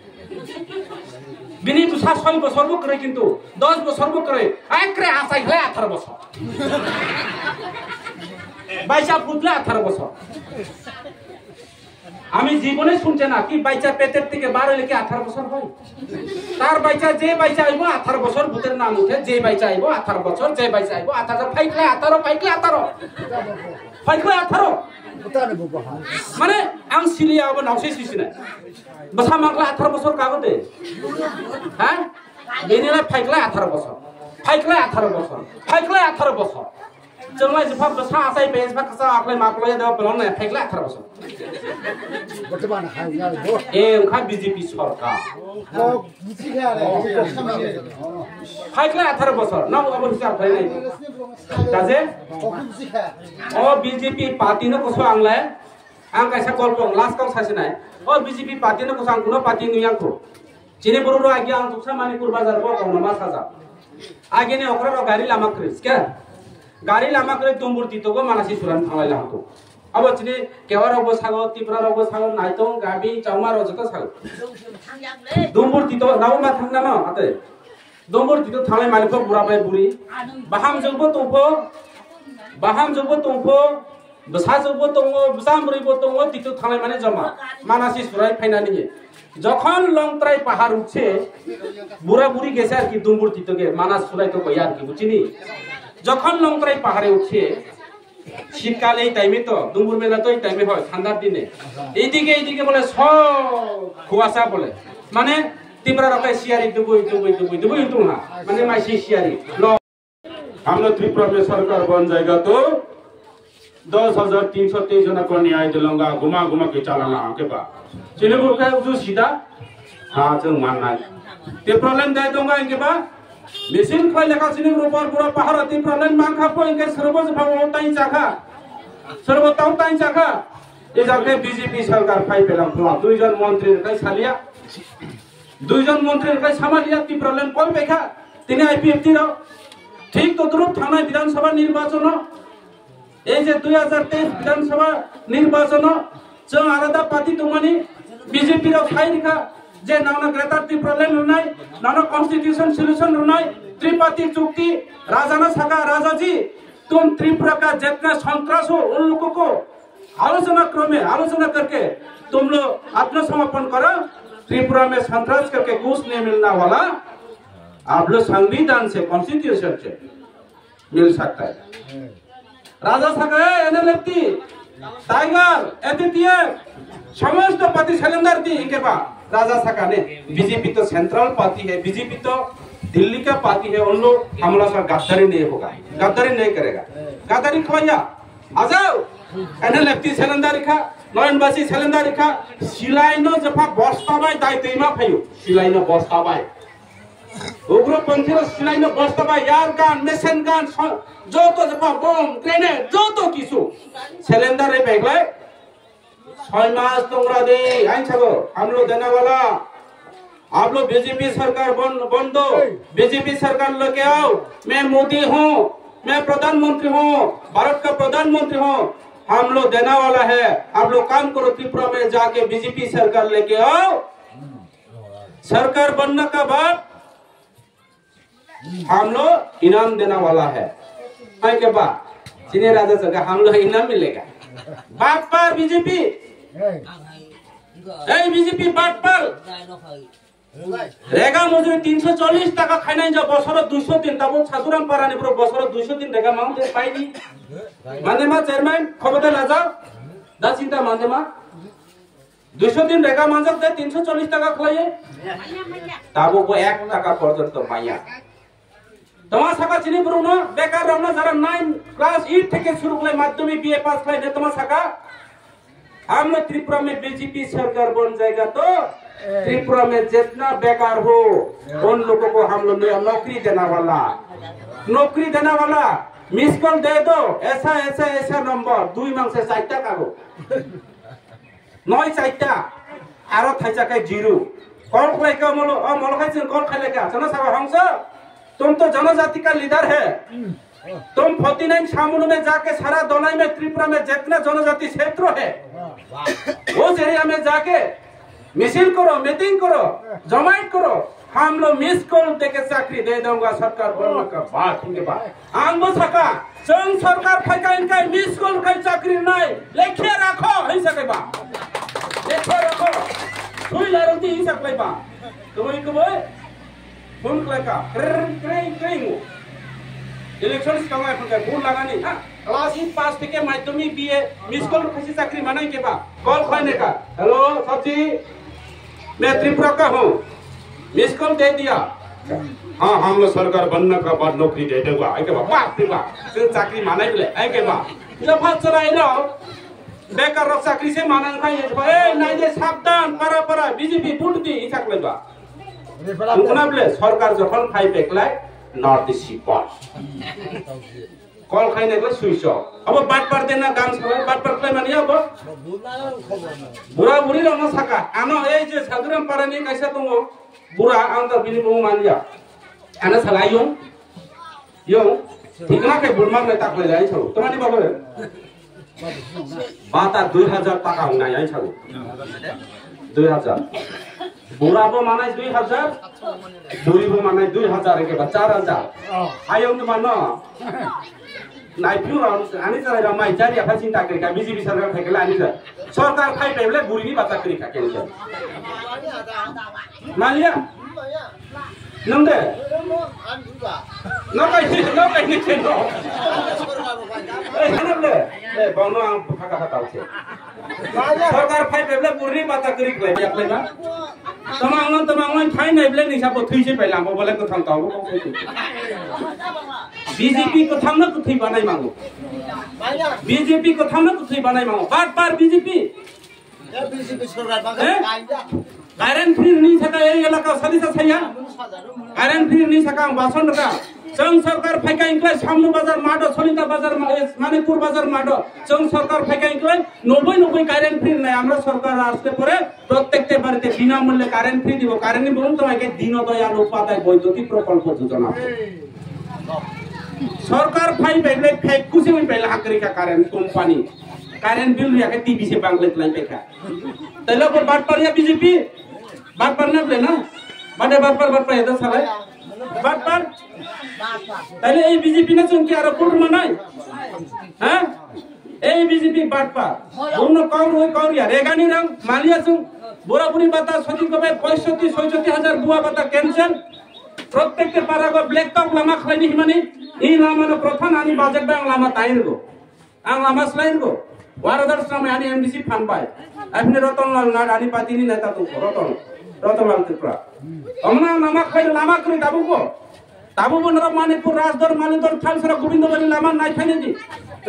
বিনি বুসা 6 বছর করে কিন্তু 10 বছর করে একরে আসাই হলে 18 বছর বাইসা ফুটলে 18 বছর আমি জীবনে শুনছে না কি বাইচা পেটের থেকে বার হইলে কি 18 বছর হয় তার বাইচা যে বাইচা আইবো 18 বছর ভূতের নাম উঠে যে বাইচা আইবো 18 বছর যে বাইচা আইবো 18 ফাইকলে 18 ফাইকলে 18 মানে আং সিলিয়া আবো নাউসে সিসিনা বসা মাগলা 18 বছর কাগদে হ্যাঁ বেনিলা ফাইকলে 18 বছর ফাইকলে 18 বছর ফাইকলে 18 বছর जोंलाय जफा बसा आसाय बेस बा खसा आखले माखले दा बलने फाइकला 18 বছর বর্তমান হাইয়া এ ওখা বিজেপি সরকার ও বুঝিয়া রে ফাইকলা 18 বছর না ও হিসাব হয় নাই কাজে ও বিজেপি পার্টি ন কসো आंलाय आं कायसा गल्प लास्ट काउ सासिनाय ओ बिजेपि पार्टी न कसा आं कुनो पार्टी नुयाखौ जिने बररो आगे आं तुसा मानिपुर बाजार बो गावना मा साजा आगे ने ओकरा गाड़ी लामा क्रिस के गाड़ी लामा करे तुमबुर तितोगो मानासि सुरान थांलाय लांगौ अब चिनि केवारावबो सागो तिप्रारावबो सागो नायतों गाबि चावमारो जतो सागो दुमबुर तितो नाव मा थांना न आते दुमबुर तितो थांलाय मानिफो बुराबाय बुरि बाहाम जोंबो तंफो बसा जोंबो तंगो बसामरिबो तंगो तितो थांलाय माने जमा मानासि सुराय फाइनानि যখন লংত্রাই পাহাড় উঠছে বুড়া বুড়ি গেছে আর কি দুমবুর তিতোকে মানাস সুরাই তো কই আর কি বুঝিনি যখন লংত্রাই পাহাড়ে উঠছে শীতকালে এই টাইমে তো দুমবুর মেলা তো এই টাইমে হয় ঠান্ডার দিনে এইদিকে বলে সব কুয়াশা বলে মানে তিব্রা রকাই শিয়ারি দুবই না মানে মাইসি শিয়ারি हम लोग त्रिपुरा में सरकार बन जाएगा तो 10,323 जना को न्याय दिलाऊंगा घुमा के चलाना के बाद चिन्हपुर का जो सीधा हाँ जो मानना ते प्रॉब्लम दे दूंगा इनके बाद मेसिन खोल लेकर चिन्हपुर ऊपर पूरा पहाड़ अति प्रॉब्लम मांग खापो इनके सर्वोच्च भावताई चाखा ये जाके बीजेपी सरकार फाइ पेलाम खुला 2 जन मंत्री का सालिया 2 जन मंत्री का सामालिया ती प्रॉब्लम कोई बेखा तिने आईपीएफटी रो ठीक तो तुरंत थाना विधानसभा निर्वाचन এই যে 2023 বিধানসভা নির্বাচন जों आलादा पार्टी दंमानि बीजेपी रो फाइरिखा जे नावना ग्रेटर टी प्रॉब्लम होनाय नावना कॉन्स्टिट्यूशन सॉल्यूशन होनाय त्रिपाठी चुक्ति राजाना सागा राजा जी तुम त्रिपुरा का जितना संतरास हो उन लोगों को आलोचना करके तुम लोग आत्मसमर्पण करो त्रिपुरा में संतरास करके कुछ नहीं मिलना वाला आप लोग संविधान से कॉन्स्टिट्यूशन से मिल सकता है राजा सागा एनएलएफटी टाइगर एटीटीएफ समस्त पार्टी सिलेंडर दी इनके बाद राजा सागा ने बीजेपी तो सेंट्रल पार्टी है बीजेपी तो दिल्ली का पार्टी है उन लोग हम लोग का गद्दारी नहीं होगा गद्दारी नहीं करेगा गद्दारी खवाया आ जाओ एनएलएफटी सिलेंडर खा नयनबासी सिलेंडर खा सिलाइनो जफा बस्ताबाय दायतेमा फायो सिलाइनो बस्ताबाय उग्रपंथी सिलाइनो बस्ताबाय यार गान मेसिन गान जो तो जफा बम ग्रेनेड जो तो किसु सिलेंडर रे बेगलाय 6 मास तोंगरा दे आइन छगो हम लोग देने वाला आप लोग बीजेपी सरकार बन दो बीजेपी सरकार लेके आओ मैं मोदी हूँ मैं प्रधानमंत्री हूँ भारत का प्रधानमंत्री हूँ हम लोग देने वाला है आप लोग काम करो त्रिपुरा में जाके बीजेपी सरकार लेके आओ सरकार बनने का बाद हम लोग इनाम देने वाला है। के बाद सीनियर राजा सर हम लोग इनाम मिलेगा। बात पर बीजेपी बीजेपी बात पर रेगा मजूरी 340 টাকা খাই নাই যা বছর 200 দিন তাবো সাধুরাম পারানি পুরো বছর 200 দিন রেগা মাউন্ট পাইনি মানেমা চেয়ারম্যান খবরতে লাজাও দা চিন্তা মানেমা 200 দিন রেগা মানজক দে 340 টাকা খাইয়ে তাবো 1 টাকা পর্যন্ত পাইয়া তোমার শাখা চিনি পুরো না বেকার রমনা যারা 9 ক্লাস 8 থেকে শুরু করে মাধ্যমিক বিএ পাস করে দে তোমার শাখা हम लोग त्रिपुरा में बीजेपी सरकार बन जाएगा तो त्रिपुरा में जितना बेकार हो उन लोगों को हम लोग नौकरी देने वाला मिस कॉल दे दो ऐसा ऐसा ऐसा नंबर 2 मांग से 4 টাকা करो 9 4 টা आरो थाइजा के जीरो कॉल खाले का मोलो खाइछन कॉल खाले का जना साबा हंस तुम तो जनजाति का लीडर है तुम 49 सामुन में जाके सारा दोनाई में त्रिपुरा में जितना जनजाति क्षेत्र है उस एरिया में जाके मिছিল करो मीटिंग करो जमाइट करो हम लोग मिस कॉल देके चाकरी दे दूंगा सरकार बनने का बाद के बाद हम वो सका संघ सरकार फैका इनका मिस कॉल का चाकरी नहीं लेके रखो ही सके बा लेके रखो सुई लारती ही सके बा तुम्हें को फोन का क्रिंग इलेक्शन कमाए फंका भूल लगानी हां क्लास 8 पास के माध्यमिक बीए मिस कॉल खुशी चाकरी माने के बा कॉल खाने का हेलो सब्जी मैं त्रिपुरा का हूं मिस कॉल दे दिया हां हम लोग सरकार बनने का बाद नौकरी दे देगा आई के बा त्रिपुरा से चाकरी माने बोले आई के बा जब हाथ चलाए लो बेकार रख चाकरी से माने का ये ए नहीं दे सावधान para बीजेपी वोट दी इसा कइबा उना बोले सरकार যখন খাই পেকলাই नॉर्थ ईस्ट पास कॉल खाई नहीं स्विच ऑफ अब बात पर देना गान सब बात पर खाई मानिया अब बुरा बुरी रंग सका आनो ए जे साधुराम पारानी कैसे तुम बुरा आंत बिनी बहु मान लिया आना सलायो यो ठीक ना के बुलमा में ताक ले जाई छौ तुम्हारी बाबू बाता 2000 টাকা होना आई छौ 2000 बुरा बो माने 2000 बुरी बो माने 2000 के 4000 आयो न मानो नाइ पिउ आनी चला माइ जारी आफा चिंता करे का बीजेपी सरकार फेकेला आनी सरकार खाइ पेबले बुरी बाता करी का के मालिया नंदे न कहि नि नो ए नंदे ले बनो आ फाका फाका छे सरकार खाइ पेबले बुरी बाता करी के ले ना तमांग थाई नै ब्ले नि साबो थैसे पहिला म बोले को थां ताबो बीजेपी को थांनो को थै बनाइ मांगो बीजेपी को थांनो को थै बनाइ मांगो बार बीजेपी सरकार गायरन फ्री नहीं सका ए इलाका सदिसा छैया गायरन फ्री नहीं सका भाषण का संघ सरकार फेका इंक्लाय सामनु बाजार माडो सलिता बाजार मानिकपुर बाजार माडो संघ सरकार फेका इंक्लाय 90 गायरन फ्री নাই আমরা সরকার আসতে পরে প্রত্যেকটা বাড়িতে বিনামূল্যে কারেন্ট ফ্রি দিব কারেন্ট বলুন তোমাকে দীনদয়াল উপাধ্যায় বৈদ্যুতিক প্রকল্প যোজনা सरकार फाइन पहले फेक कुछ में पहले हाकरी का कारण कंपनी कारण बिल रिया के टीवी से बांग्लादेश लाइन पे का तले को बात पर या बीजेपी बात पर ना ले ना बात पर ये तो साले बात पर तले ए बीजेपी ने चुन के आरोप मनाई हैं ए बीजेपी बात पर दोनों कौन या रेगानी रंग मालिया चुन बुरापुरी बाता सती को में 65,000 बुआ बाता कैंसिल प्रत्येक पारा को ब्लैक टॉप लामा खलाइनी हिमानी इ लामा प्रथम आनी बाजेट बे आं लामा ताइरगो आं लामा स्लाइरगो वारदार समय आनी एमडीसी फान पाय अपने रतनलाल नाड आनी पातीनी नेता तो रतनलाल त्रिपुरा हमना लामा खलाइ लामा करि ताबु नर मानिकपुर राजदर मालिदर थालसरा गोविंदबाड़ी लामा नाइ खाइने दि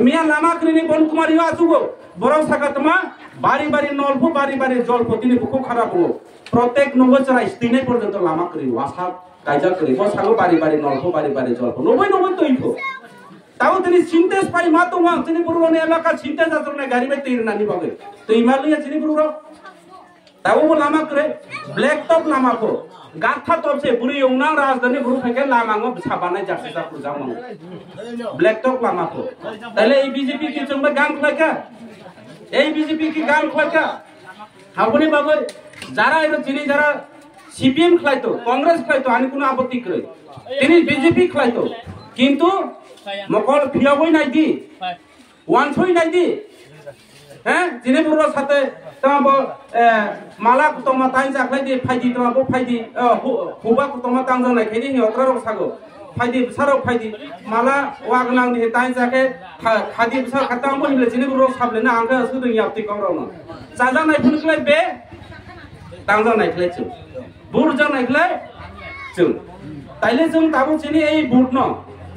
मिया लामा करिनि बन कुमार यो आसुगो बरं सागातमा बारी बारी नलफो बारी जलफो तिनि बुखौ खाराप हो प्रत्येक नबचरा स्थिनै पर्यन्त लामा करि वासा कायजा करी वो सागो बारी नलफो बारी जलफो 90 तो इफो ताऊ तनी सिंटेस पाई मा तो मा तनी पुरने इलाका सिंटेस आतरने गाड़ी में तीर नानी बगे तो हिमालय तनी पुरो ताऊ वो लामा करे ब्लैक टॉप लामा को गाथा टॉप से पूरी उंगना राजधानी गुरु फेके लामा गो छाबानाय जासे जा पुजा मन ब्लैक टॉप लामा को तले ए बीजेपी की चंबा गांग लगा ए बीजेपी की गांग लगा हाबुनी बाबू যারা এটা চিনি যারা সিপিএম খাইতো কংগ্রেস খাইতো আনি কোনো আপত্তি করে তিনি বিজেপি খাইতো কিন্তু মকল ফিয়াবই নাই দি ওয়ানসই নাই দি হ্যাঁ জিনেপুর সাথে তোমাবো মালা কুতমা তাই জাখলাই দি ফাইদি তোমাবো ফাইদি হুবা কুতমা তাংজং নাই খেদি হিয়ত্রা সাগো ফাইদি সারো ফাইদি মালা ওয়াগনাং দি তাই জাকে খাদি সার খাতামবো হিলে জিনেপুর সাবলে না আংকা সুদুং ইয়াপতি কংরানো চাজা নাই ফুনকলাই বে তাংজং নাই খেলাই চুং বুরজং নাই খেলাই চুং তাইলে जों दाबो चिनि এই বুট ন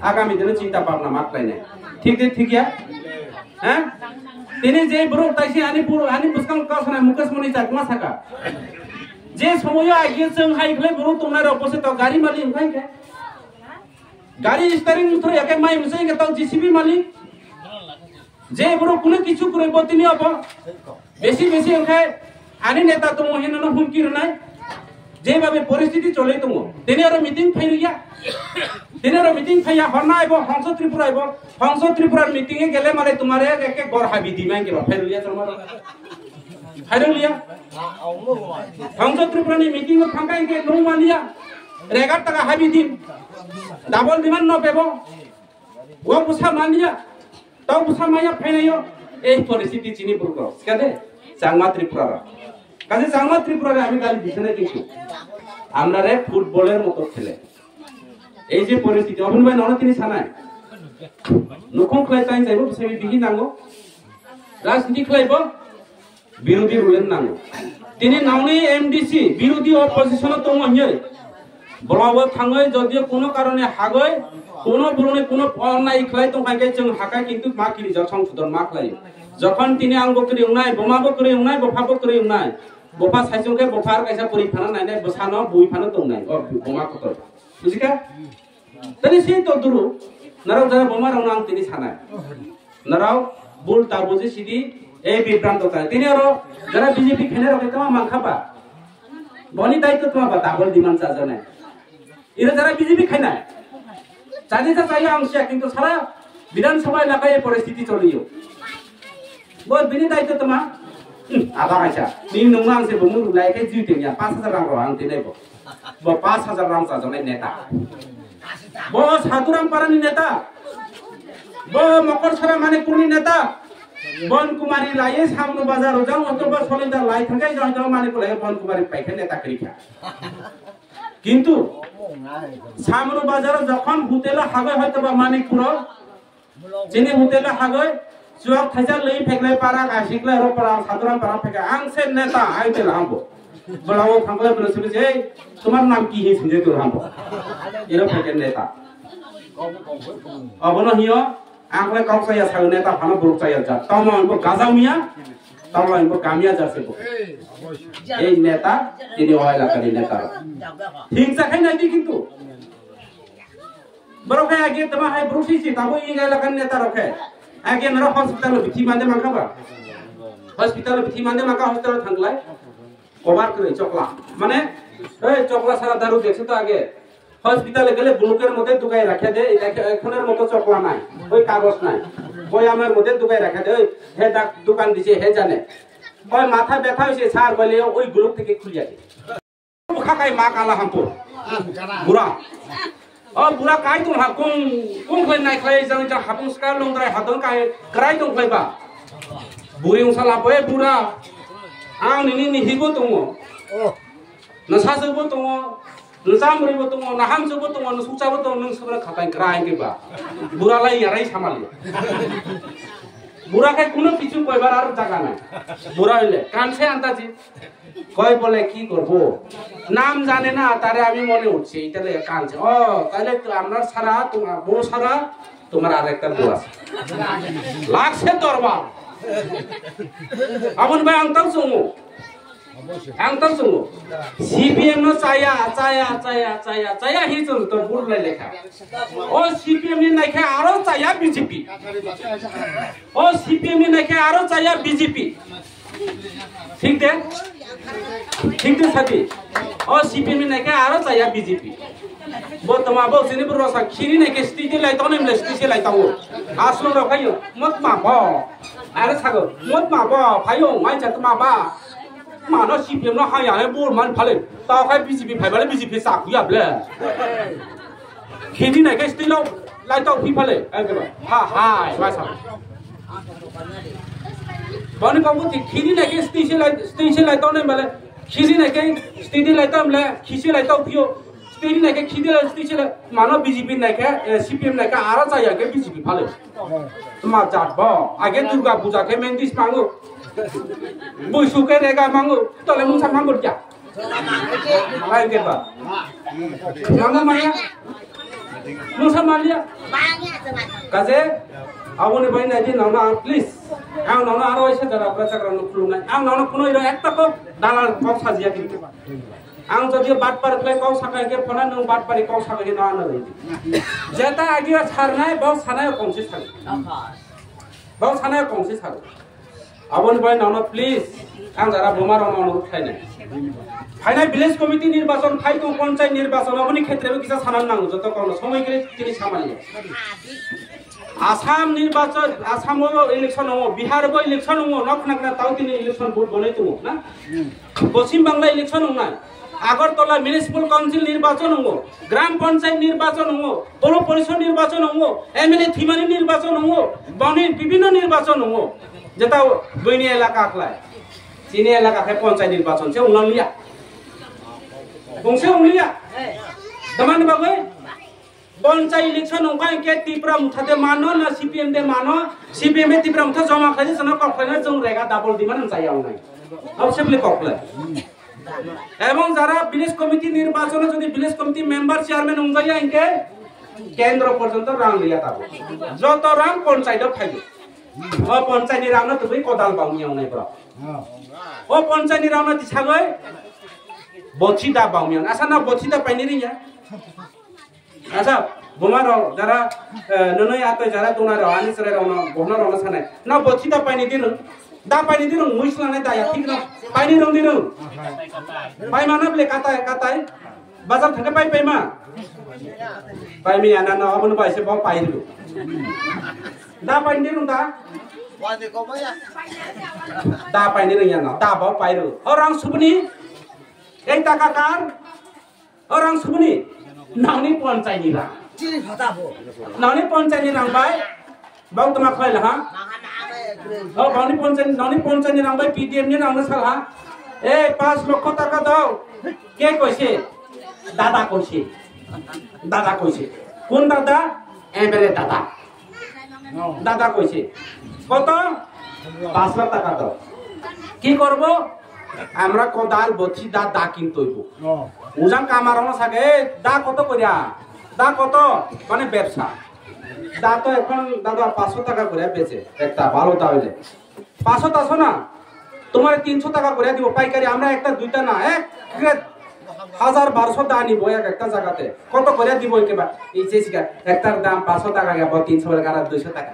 আগামী দিনে চিন্তা ভাবনা মাত্রাইনে ঠিক ঠিকিয়া হ্যাঁ তিনি যে বড় তাইছি আনি পুরো আনি বুসকাং কাসনা মুকেশ মনি চাকমা থাকা যে সময় আগে जों হাইখলে বড় তোমার অপোজিট গাড়ি মালিক ভাইকে গাড়ি স্টিয়ারিং ধরে একে মাই মুসাই কে তাও জিসিবি মালিক যে বড় কোন কিছু করব তিনি অব বেশি বেশি ওখানে আনি নেতা তো মহিনা হুমকি নাই যেভাবে পরিস্থিতি চলে তুমি তিনি আর মিটিং ফাইলিয়া তিনি আর মিটিং ফাইয়া হনা আইব হংস ত্রিপুরা আইব হংস ত্রিপুরার মিটিং এ গেলে মানে তোমারে একে গড় হাবি দিমাই কে ফাইলিয়া তোমার ফাইলিয়া হংস ত্রিপুরানি মিটিং এ ফাঙ্কাই কে নো মালিয়া 11 টাকা হাবি দিম ডাবল ডিমান্ড ন পেব ও বুসা মালিয়া তাও বুসা মাইয়া ফাইনাইও এই পরিস্থিতি চিনি পুরক কাদে চাংমা ত্রিপুরা কাজে চাংমা ত্রিপুরারে আমি গালি দিছনে কিছু আমরারে ফুটবলের মতো খেলে এই যে পরিস্থিতি অবন ভাই নন তিনি ছানায় নখং খলাই তাই যাইব সেমি বিহি নাঙ্গো রাজনীতি খলাইব বিরোধী রুলেন নাঙ্গো তিনি নাওনি এমডিসি বিরোধী অপোজিশন তো মহিয়ে বলাবো থাঙ্গই যদি কোনো কারণে হাগয় কোনো বরণে কোনো অন্যায় খলাই তো কাইকে जों হাকা কিন্তু মা কি রিজার্ভ সংশোধন মা খলাই যখন তিনি আঙ্গ করে উনাই বোমাবো করে উনাই বফাবো করে উনাই বফা সাইজকে বফার কাইসা পরিফানা নাই নাই বসানো বই ফানো তো নাই বোমা কত বুঝিকা তনি সেই তো দুরু নারাও যারা বোমা রাউনা তিনি ছানায় নারাও বুল তা বুঝি সিদি এই বিভ্রান্ত তাই তিনি আরো যারা বিজেপি খেলে রাখে তোমা মানখাবা বনি দায়িত্ব তোমা বা ডাবল ডিমান্ড চাজা নাই এরা যারা বিজেপি খায় না চাইছে চাই অংশ কিন্তু সারা বিধানসভা এলাকায় পরিস্থিতি চলিও বল বিনি দায়িত্ব তোমা আবা আইছা নি নংনা আংসে বমু লাইকে জিতে নিয়া 5000 রাং আং দিনাইবো ব 5000 রাং চাজনাই নেতা ব সাধুরাম পারানি নেতা ব মকর ছড়া মানিকপুরনি নেতা বন কুমারী লাইয়ে সামনো বাজার যাও অথবা সলিন্দা লাই থাকাই যাও মানিকপুর লাগে বন কুমারী পাইখে নেতা করিখা কিন্তু সামনো বাজার যখন হুতেলা হাগয় হয়তো বা মানিকপুর যিনি হুতেলা হাগয় চুয়াক থাইজা লই ফেকলাই পারা গাসিকলাই র পারা সাধুরাম পারা ফেকা আংসে নেতা আইতে লামবো বলাও থাকলে বলেছিল যে তোমার নাম কি হে সিজে তো লামবো এর ফেকে নেতা অবনহিয় আংলে কাউসাইয়া সাগু নেতা ফানো বুরুকসাইয়া যা তামানবো গাজাউমিয়া তামানবো গামিয়া যাসেবো এই নেতা তিনি ওই এলাকার নেতা হিংসা খাই নাই কিন্তু বরকে আগে তোমা হাই ব্রুটিছি তাবো এই এলাকার নেতা রকে আগে নর হসপিটাল বিথি মানদে মাখাবা হসপিটাল বিথি মানদে মাকা হসপিটাল থাকলাই কভার করে চকলা মানে এই চকলা সারা দারু দেখছ তো আগে হসপিটালে গেলে ব্লকের মধ্যে দুগাই রাখা দে এখনের মতো চকলা নাই ওই কাগজ নাই বয়ামের মধ্যে দুগাই রাখা দে ওই হে দোকান দিছে হে জানে ওই মাথা ব্যথা হইছে স্যার বলে ওই গ্রুপ থেকে খুলিয়া দে খাকাই মা কালা হামপুর বুড়া ও বুড়া কাই তুম হা কোন কই নাই খাই যাং যা হাপুং স্কার লংদ্রাই হাদং কাই গ্রাই দং কইবা বুরিং সালা বয় বুড়া আং নিনি হিবো দङ नसाजोबो दङ नजामरिबो दङ नाहामजोबो दङ नसुचाबो दङ नों सबरा खाताय ग्राय गेबा बुरालाय याराय सामाले বুড়াকে কোনো কিছু কইবার আর জায়গা নাই বুড়া হইলে কানছে আন্দাজি কই বলে কি করব নাম জানে না তারে আমি মনে উঠছে এটালে কানছে ও তাহলে তো আমরা সারা তোমার বউ সারা তোমার আরেকটা বউ আছে লাগছে দরবার আপন ভাই আংতাও সঙ্গো আংতাও সঙ্গো সিপিএম নো চায়া চায়া চায়া চায়া চায়া হি তো তো বুড়লাই লেখা ও সিপিএম নি নাইখা আরো চায়া বিজেপি ও সিপিএম নি নাইখা আরো চায়া বিজেপি ঠিক দে সাথী ও সিপিএম নি নাইখা আরো চায়া বিজেপি বো তোমা বো সিনিপুর রসা খিরি নাইকে স্টিতে লাই তো নেমলে স্টিতে লাই তাও আসলো র খাইও মত মা ব আরে সাগো মত মা ব ফাইও মাই চা তোমা বা मानो CPM ना हाया है बोल मान फाले ताऊ है BJP भाई वाले BJP साकु या बले खेती नहीं के स्टीलो लाइट आउट भी फाले ऐसे बात हाँ हाँ वैसा बने कामु थी खेती नहीं के स्टेशन लाइट आउट नहीं बले खेती नहीं के स्टेशन लाइट आउट बले खेती लाइट आउट पियो स्टेशन नहीं के खेती लाइट स्टेशन मानो BJP नहीं के CPM नहीं के आरा चाहिए के BJP फाले मार जात बा आगे दुर्गा पूजा के मेंदिस मांगो बुशु के रेगा मांगो तो ले मुंसा मांगो क्या मांगे के बा मांगो मांगे मुंसा मांग लिया कैसे अब उन्हें भाई नहीं ना प्लीज आंग ना आरो ऐसे जरा प्रचार करने को ना आंग ना कुनो इधर एक तक दालाल कौन साजिया किंतु आंग तो दियो बात पर ले कौन साका के फना न बात पर कौन साका के ना ना रही जेता आगे छारना है बहुत साना है कौन से छार बहुत साना है कौन से छार अब उन भाई ना प्लीज आंग जरा बुमार ना अनुरोध खाइने फाइनल विलेज कमिटी निर्वाचन फाइ को पंचायत निर्वाचन अपनी क्षेत्र में किसा साना नांगो जतो कौन समय के तिनी सामान्य आसाम निर्वाचन आसाम इलेक्शन हो बिहार को इलेक्शन हो नक नक ताऊ तिनी इलेक्शन वोट बने तो ना पश्चिम बांग्ला इलेक्शन हो ना আগরতলা মিউনিসিপাল কাউন্সিল নির্বাচন হবো গ্রাম পঞ্চায়েত নির্বাচন হবো পৌর পরিষদ নির্বাচন হবো এমএলএ থিমানি নির্বাচন হবো বনের বিভিন্ন নির্বাচন হবো যেটা বইনি এলাকা খলায় চিনি এলাকা কে পঞ্চায়েত নির্বাচন সে উনলিয়া গংসে উনলিয়া দমান বাগৈ পঞ্চায়েত ইলেকশন ওখানে কে ত্রিপুরা মুঠাতে মানো না সিপিএম দে মানো সিপিএম এ ত্রিপুরা মুঠা জমা খাইছে সনা কখনো जों রেগা ডাবল দিমান চাইয়াও নাই অবশ্যই কখলে এবং যারা ভিলেজ কমিটি নির্বাচনে যদি ভিলেজ কমিটি মেম্বার চেয়ারম্যান অনুযায়ী ইনকে কেন্দ্র পর্যন্ত রাং লিয়া তাবো যত রাং পঞ্চায়েত খাইবে ও পঞ্চায়েত রাং না তুমি কোদাল বাউনিয়াও নাই ব্রা ও পঞ্চায়েত রাং না দিছাগৈ বছিদা বাউনিয়াও আচ্ছা না বছিদা পাইনি রিয়া আচ্ছা বুমার যারা ননই আতই যারা তোনা রানি সরে রাউনা বহনা রাউনা সানাই না বছিদা পাইনি দিন दा पानी दिनु मुइसला नै दा या ठीक न पानी रं दिनु पाइ माना बले काताय बाजार थाके पाइ मा पाइ मी आना न अबन पाइसे ब पाइ दिनु दा पानी दिनु दा वादे को बया दा पानी रं या न दा ब पाइ रु orang subni एक टाका कार orang subni नाउनी पञ्चायत नि रा चिनि फता भो नाउनी पञ्चायत नि रां बाय बाउ तमा खैला हा ও গানি পঞ্চায়েত নাম্বার পিডিএম নি নাম সালা এ 5 লক্ষ টাকা দাও কে কইছে দাদা কইছে কোন দাদা এমএলএ দাদা কইছে কত 5 লাখ টাকা দাও কি করব আমরা কোদাল বছি দা কিনতইব উজান কামারনো থাকে দা কত করিয়া দা কত মানে ব্যবসা দা তো এখন দাদা 500 টাকা করে বেচে একটা ভালো দাইলে 500 টাকা না তোমার 300 টাকা করে দিব পাইকারি আমরা একটা দুইটা না এক 1000-1200 দা নিব একটা জায়গাতে কত করে দিব একেবা এই যে একটার দাম 500 টাকা গেব 300 টাকা আর 200 টাকা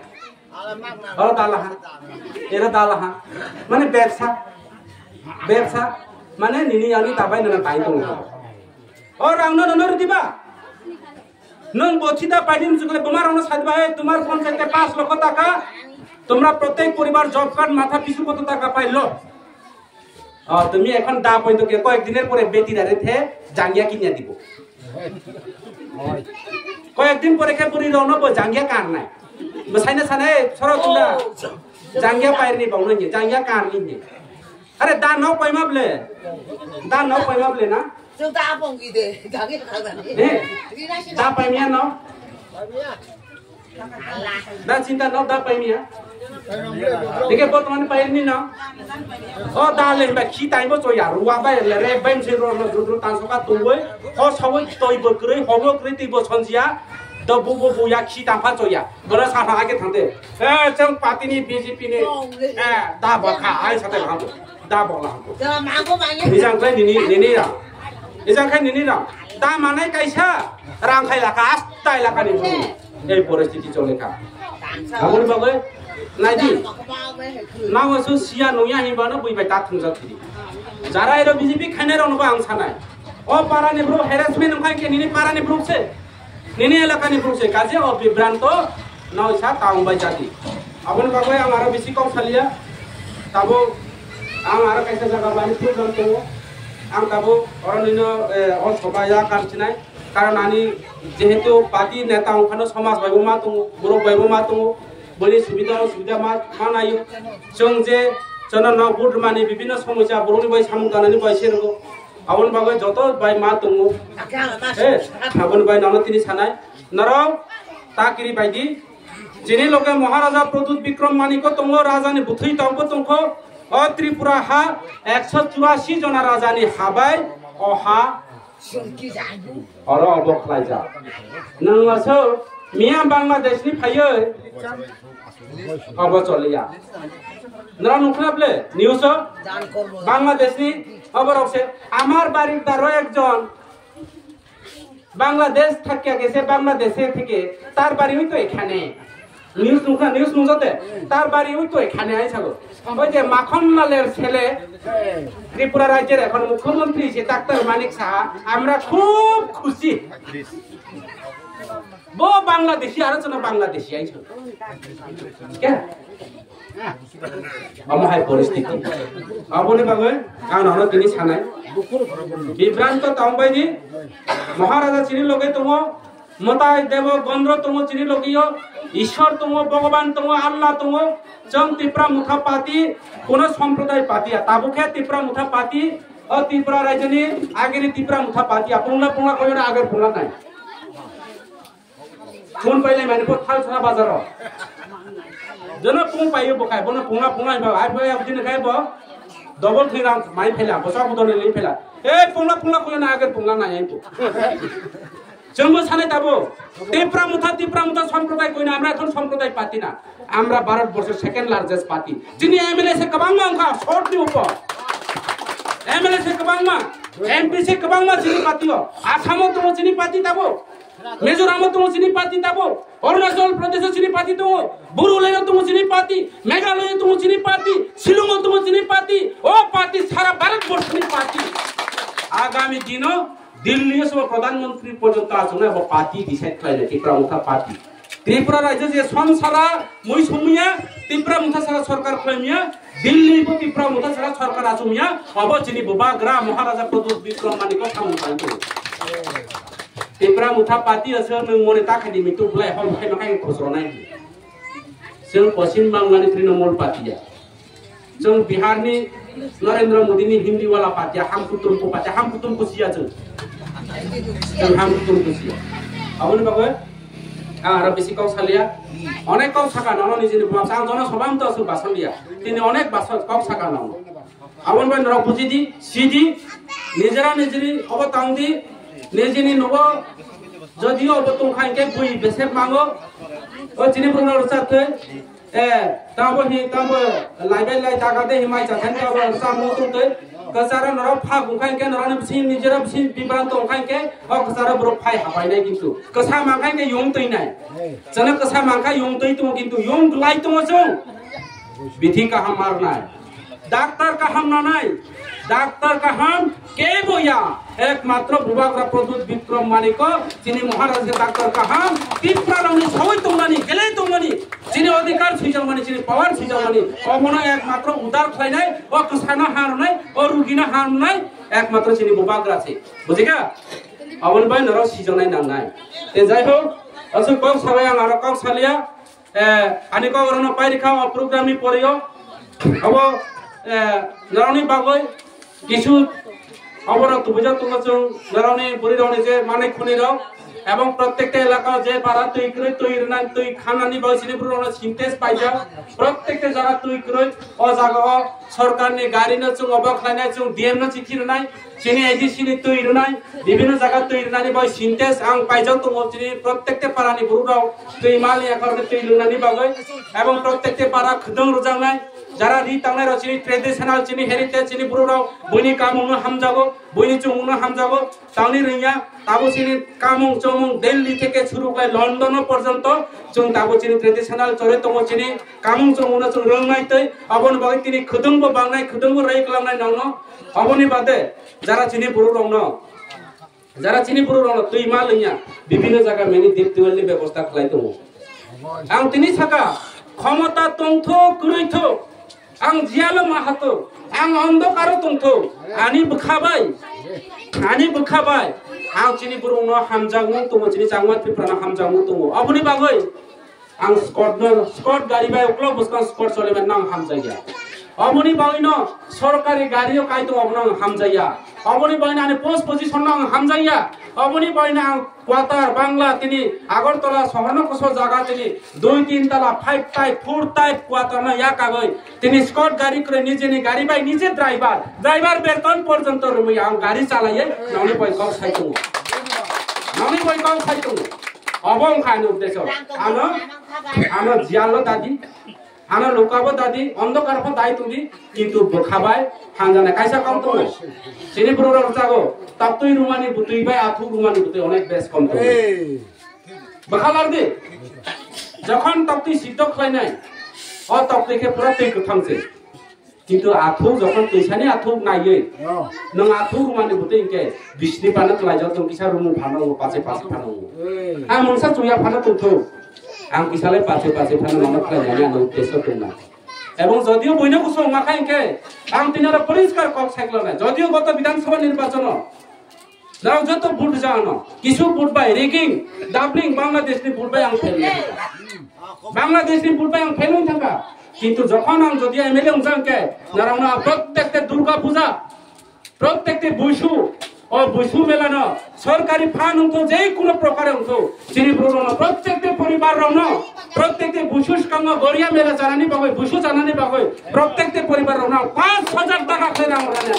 আর দালাহা এরা দালাহা মানে ব্যবসা মানে নিনি আনি তাবাই না পাই তো ও রাউন্ড ননর দিবা নন বছিদা পাইদিম যুগলে তোমার অন্য সাজবা তোমার পঞ্চায়েতে 5 লক্ষ টাকা তোমরা প্রত্যেক পরিবার জব কার্ড মাথা পিছু কত টাকা পাইলো তুমি এখন দা পয়তো কে কয়েক দিনের পরে বেটিরা রেথে জাঙ্গিয়া কিনিয়া দিব কয়েকদিন পরে কে পুরি রওনা ব জাঙ্গিয়া কার নাই বসাইনা সানে সর তুলা জাঙ্গিয়া পাইরনি বাউনো নি জাঙ্গিয়া কার নি আরে দা ন পাইমা বলে না जों दा बंगि दे गागे खागानि दा पाइमिया न दा चिंता न दा पाइमिया देखे बर्तमान पाइनि न ओ दा ले बा खि ताइबो चया रुवा बाय रे बेन से रो जुद्रु तासका तुबै ह सबै तइबो ग्रै हबो ग्रै तइबो सनजिया द बुबो बुया खि ताफा चया गरा साफा आगे थांदे ए जों पार्टीनि बीजेपी नि ए दा बखा आइ साथे हाबो दा बला हाबो दा मागो माने निजां क्लाइ निनि रा इजाखाय निनिरा दा माने काइसा रांखाय लाका आस्ताय लाका नि এই পরিস্থিতি চলে কা আমন বাগৈ নাইদি নাওসু সিয়া নয়া হিবানো বইবাই তা থুংজা থিরি যারা এর বিজেপি খানে রনবা আং সানাই ও পারানি ব্রো হ্যারাসমেন্ট ওখানে কে নিনি পারানি ব্রুকছে নিনি এলাকানি ব্রুকছে কাজে ও বিভ্রান্ত নাওসা তাউবাই জাতি আমন বাগৈ আমার বেশি কম খালিয়া তাবো आं आरो खायसे जायगा बानि प्रग्राम दङ आं दाबो अरनिनो सभाया कान्थिनाय कारण आंनि जेहेतु पार्टी नेता ओंखारनो समाज बायबो मा दङ बर' बायबो मा दङ बयनि सुबिदा मा नायो जों जे जोंना बुधमानि विभिन्न समस्या बर'नि बाय सामुं दानायनि बाय सेरगो आवन बागै जत बाय मा दङ आवन बाय नावनो तिनि सानाय नराव ताकिरि बायदि जिनि लगे महाराजा प्रदुत विक्रम मानिको दङ राजानि बुथै दावबो दंख त्रिपुरा हा 184 जना राजानि हाबाय अहा अरो अबखलायजा नोंसो मिया बांलादेशनि फायो अब चलिया नरा नुखलाबले निउस बांलादेशनि खबरसे আমার বাড়ির দ্বারা একজন বাংলাদেশ থাকিয়া গেছে বাংলাদেশে থেকে তার বাড়ি হইতো এখানে নিউজ নুজতে তার বাড়ি হইতো এখানে আইছাগো ওই যে মাখনলালের ছেলে ত্রিপুরা রাজ্যের এখন মুখ্যমন্ত্রী সে ডাক্তার মানিক সাহা আমরা খুব খুশি वो बांग्लादेशी आलोचना बांग्लादेशी आइछो क्या अमहाय परिस्थिति अबनि बागै आं ननो तिनि सानाय बिभ्रांत तांबायनि महाराजा चिनि लगे दङ मताय देव गंद्र दङ चिनि लगियो ईश्वर दङ भगवान दङ आल्लाह दङ जों त्रिपुरा मुथा पार्टी कोन सम्प्रदाय पार्टी ताबुखे त्रिपुरा मुथा पार्टी त्रिपुरा राज्यनि आगेनि त्रिपुरा मुथा पार्टी पुंला कयना आगे पुंला नाय फुन पाइले माने को थाल छरा बाजार जनो पुं पाइयो बखाय बनो पुंला आइ फय दिन खाय ब डबल थैरा माइ फैला बसा बदन ले फैला ए पुंला कयना आगे पुंला नाय तो जोंबो सानै दाबो त्रिपुरा मुथा सम्प्रदाय कयना আমরা এখন সম্প্রদায় পার্টি না আমরা ভারতবর্ষের সেকেন্ড লার্জেস্ট পার্টি যিনি এমএলএ সে কবাংমা अंखा শর্টনি উপর एमएलए से कबांगमा एमपी से कबांगमा चिनी पार्टी हो आसाम तो चिनी पार्टी दाबो मिजोराम तो चिनी पार्टी दाबो अरुणाचल प्रदेश चिनी पार्टी तो बोडोलैंड तो चिनी पार्टी मेघालय तो चिनी पार्टी शिलंग तो चिनी पार्टी ओ पार्टी सारा भारतवर्ष चिनी पार्टी आगामी दिनों दिल्ली सब प्रधानमंत्री पर्यंत आसने अब पार्टी डिसाइड खालायनो त्रिपुरा मुथा पार्टी त्रिपुरा राज्य जे संसारा मै समिया त्रिपुरा मुथा सारा सरकार खालामिया दिल्ली को त्रिपुरा मुथा सारा सरकार आसमिया अब चिनी बबाग्रा महाराजा प्रदुत विक्रम मानिको सामु पाइतो त्रिपुरा मुथा पार्टी असो नों मने ताखानि मिटु ब्लाय हम फाय माखाय खसरनाय जों पश्चिम बांलानि तृणमूल पार्टीया जों बिहारनि नरेंद्र मोदीनि हिंदी वाला पार्टी हम कुटुम कुसिया जों हम कुटुम कुसिया आबनि बागै आरो बेसि काउ सालिया अनेक काउ साका ननो निजिनि बुमा आं जन सबाम तो बासलिया तिनि अनेक बास काउ साका ननो आबन बाय नरा बुजिदि सिदि निजरा निजिनि अब तांदि निजिनि नबो जदियो अब तंखाइके बुइ बेसे मांगो ओ चिनि बुंनो रसाथे ताबो लाइबाय दागादे हिमाय जाथान ताबो सामु तुते कसारा नरा फा गुखाइके नरानि बिसिन निजरा बिसिन बिब्रांत अंखाइके ओ कसारा ब्रो फाय हाबायनाय किन्तु कसा मांखाइके यं तैनाय जने कसा मांखा यं तै तो किन्तु यं लाइ तो जों बिथि का हम मारनाय डॉक्टर का हम नानाय डॉक्टर का हम के बोया एकमात्र भूभाग्रा प्रदुत विक्रम मानिको चिनी महाराज डॉक्टर का हम त्रिपुरा रावनि सबै तंगनानि गेले तंगनानि चिनी अधिकार सिजावमानि चिनी पावर सिजावमानि अमनो एकमात्र उदार खालायनाय ओ कसाना हारनाय ओ रुगिना हारनाय एकमात्र चिनी भूभाग्रा छे बुझिका अबन बाय नरो सिजावनाय नांनाय ते जाय हो असो कौ सबाय आं आरो कौ सालिया आनि कौ रनो पाइरिखा प्रोग्रामनि परियो अब नरावनि बागै किछु अवरत बुझा तुमचों नरावनि बुरिरावनि जे माने खुनिराव एवं प्रत्येकटा एलाका जे बारा तैक्रै तैरना तै खानानि बासिनि बुरावनो सिनटेज पाइजा प्रत्येकटा जागा तैक्रै अ जागा सरकारनि गारिनो जों अबखलायनाय जों डीएम न चिथिरनाय चिनि एजिसिनि तैरनाय विभिन्न जागा तैरनानि बाय सिनटेज आं पाइजा दङ चिनि प्रत्येकटा पारानि बुराव दैमालि आकारनि तैलुनानि बागै एवं प्रत्येकटा पारा खदं रजांनाय जरा रि तांनाय रचिनि ट्रेडिशनल चिनि हेरिटेज चिनि बुराव बयनि कामुंनो हामजागो बयनि चुमुंनो हामजागो तांनि रैया ताबो चिनि कामुं चमुं दिल्ली থেকে শুরু করে লন্ডন পর্যন্ত जों ताबो चिनि ट्रेडिशनल चरे दङ चिनि कामुं चमुंनो जों रोंनाय तै अबन बागै तिनि खदंबो बांनाय खदंबो राय खालामनाय नंनो अबनि बादे जरा चिनि बुरावनो जरा चिनि बुरावनो दैमा लैया विभिन्न जायगा मेनि दिपटिवेलनि व्यवस्था खालाय दङ आं तिनि साका क्षमता तंथो गुरैथो आं जियालो माहातो आं अंधकारो दंथो आनि बोखाबाय आं चिनि बर'नो हामजांमु दङ चिनि जांमा त्रिपुरानो हामजांमु दङ अबनि बागै आं स्कट गाड़ी बाय उक्लो बुसकां स्कट चलेबा नां हामजाया अबनि बागैनो सरकारि गाड़ियो कायतो अबनो हामजाया अबनि बागैनो आनि पोस्ट पोजिशन नां हामजाया अबनि बागैनो आं क्वार्टार बांला तिनि आगरतला शहरनो कसो जागा तिनि 2-3 तला 5 टाइप 4 टाइप क्वार्टार ना या कागै तिनि स्कट गाड़ी करे निजेनि गाड़ी बाय निजे ड्राइवर बेतन पर्यन्त रुमै आं गाड़ी चालाये ननि बयकाव साइतो अबं खानो उद्देश्य आनो जियालो दादी आनो लोकाबो दादी अंधकार फो दाई तुदी किंतु बखाबाय हांजाना कायसा कम तो सिनि ब्रोरो रजागो तापतुई रुमानि बुतुई बाय आथु रुमानि बुतुई अनेक बेस कम तो बखालार दे जखन तापतुई सिद्ध खलायनाय अ तापतुइके पुरा तै गथांसे किंतु आथु जखन पैसानि आथु नायै नों आथु रुमानि बुतुई इनके बिसनि पाना क्लाइजाव तो किसा रुमु फानो पासे फानो आं मोनसा जुया फानो तुथु आं किसाले पासे फानो नामा क्लाइजानि आं उद्देश्य दंना एवं जदिও বইনা কুসো মাখাইকে आं तिनारा परिष्कार कक साइक्लना जदिও गत विधानसभा निर्वाचन नाव जत भोट जानो किछु भोट बाय रेगिंग डाबलिंग बांग्लादेशनि भोट बाय आं फेल थाका किंतु जखन आं जदि एमएलए उजांके नारावना प्रत्येकते दुर्गा पूजा प्रत्येकते बुसु और बुसु मेलानो सरकारी फान उनको जे कोनो प्रकार उनको चिनि ब्रोनो प्रत्येकते परिवार रनो प्रत्येकते बुसुस कांगो गरिया मेला जानानि बागै बुसु जानानि बागै प्रत्येकते परिवार रनो 5000 टाका खैरा राने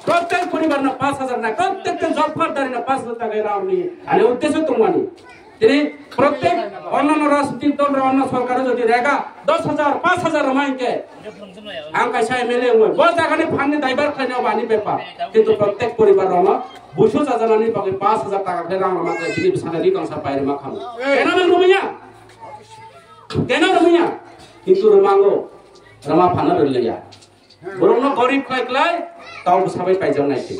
प्रत्येक परिवार न 5000 ना प्रत्येकते जॉब कार्डदारी न 5000 टाका रावनि आनि उद्देश्य तुमानि तिनि प्रत्येक अन्य राजनीतिक दल र अन्य सरकार जदि रेगा 10000 5000 रमाइके आं कैसा एमएलए हुए बो जागानि फाननि दाइबार खैनाव बानि बेपार किंतु प्रत्येक परिवार रनो बुसु जाजानानि बागै 5000 टाका खै रां मा बिनि सानारि कंसा पाइरे मा खाम केना रुमिया किंतु रुमांगो रमा फाना रलिया बरनो गरीब खैक्लाय ताव साबै पाइजाव नायते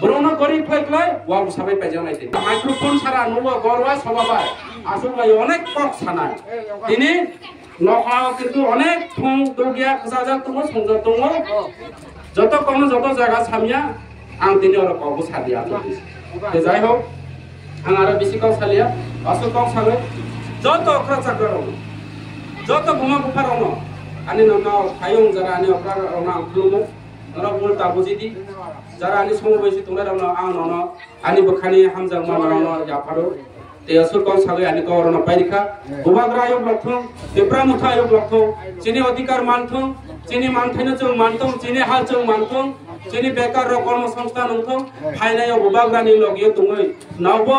बरनो गरीब खैक्लाय वाव साबै पाइजाव नायते माइक्रोफोन सारा नबो गरवा सबाबाय आसुबाय अनेक पक सानाय दिनि नखाव किंतु अनेक थं दोगिया खसाजा दङ संजा दङ जत कोनो जत जागा सामिया आं दिनि अर कबो सालिया ते जाय हो आं आरो बिसिकाव सालिया असुकाव साले जत अख्रा चाकर जत गुमा गुफार रनो आनि ननो थायं जरा आनि अख्रा रनो आं खुलुमो नरा बोलता बुजिदि जरा आनि समो बैसि तुंगा रनो आं ननो आनि बखानि हामजां मा रनो याफारो ते असुकाव साले आनि कवरनो पाइरिखा गुबाग्रा आयोग लखथों देप्रा मुथा आयोग लखथों चिनि अधिकार मानथों चिनि मानथायनो जों मानथों चिनि हाल जों मानथों चिनि बेकार र कर्म संस्थान नंथों फाइनायाव गुबाग्रानि लगियो तुङै नावबो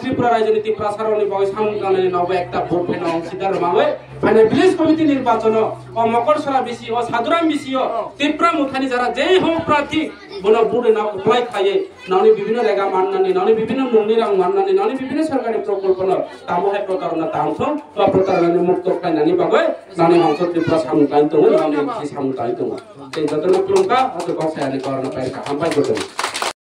त्रिपुरा रायजोनि प्रसारनि बागै सामुगानि नावबो एकटा भोट फैनाव सिदार मागै फाइना विलेज कमिटि निर्वाचन मकरसरा बिसि सादुराम बिसि त्रिपुरा मुथानि जारा जे हो प्रार्थी बनो बुडे नाव अप्लाई खाये नावनि विभिन्न रेगा माननानि नावनि विभिन्न नंनि रां माननानि नावनि विभिन्न सरकारि प्रकल्पनो तामोहाय प्रतारना तामथों प्रतारनानि मुक्त खायनानि बागै नावनि हांसो त्रिपुरा सामुगानि दङ नावनि सामुगानि दङ ते जतन खुलुमका अतो गसायानि करना पाइका हामबाय गोदों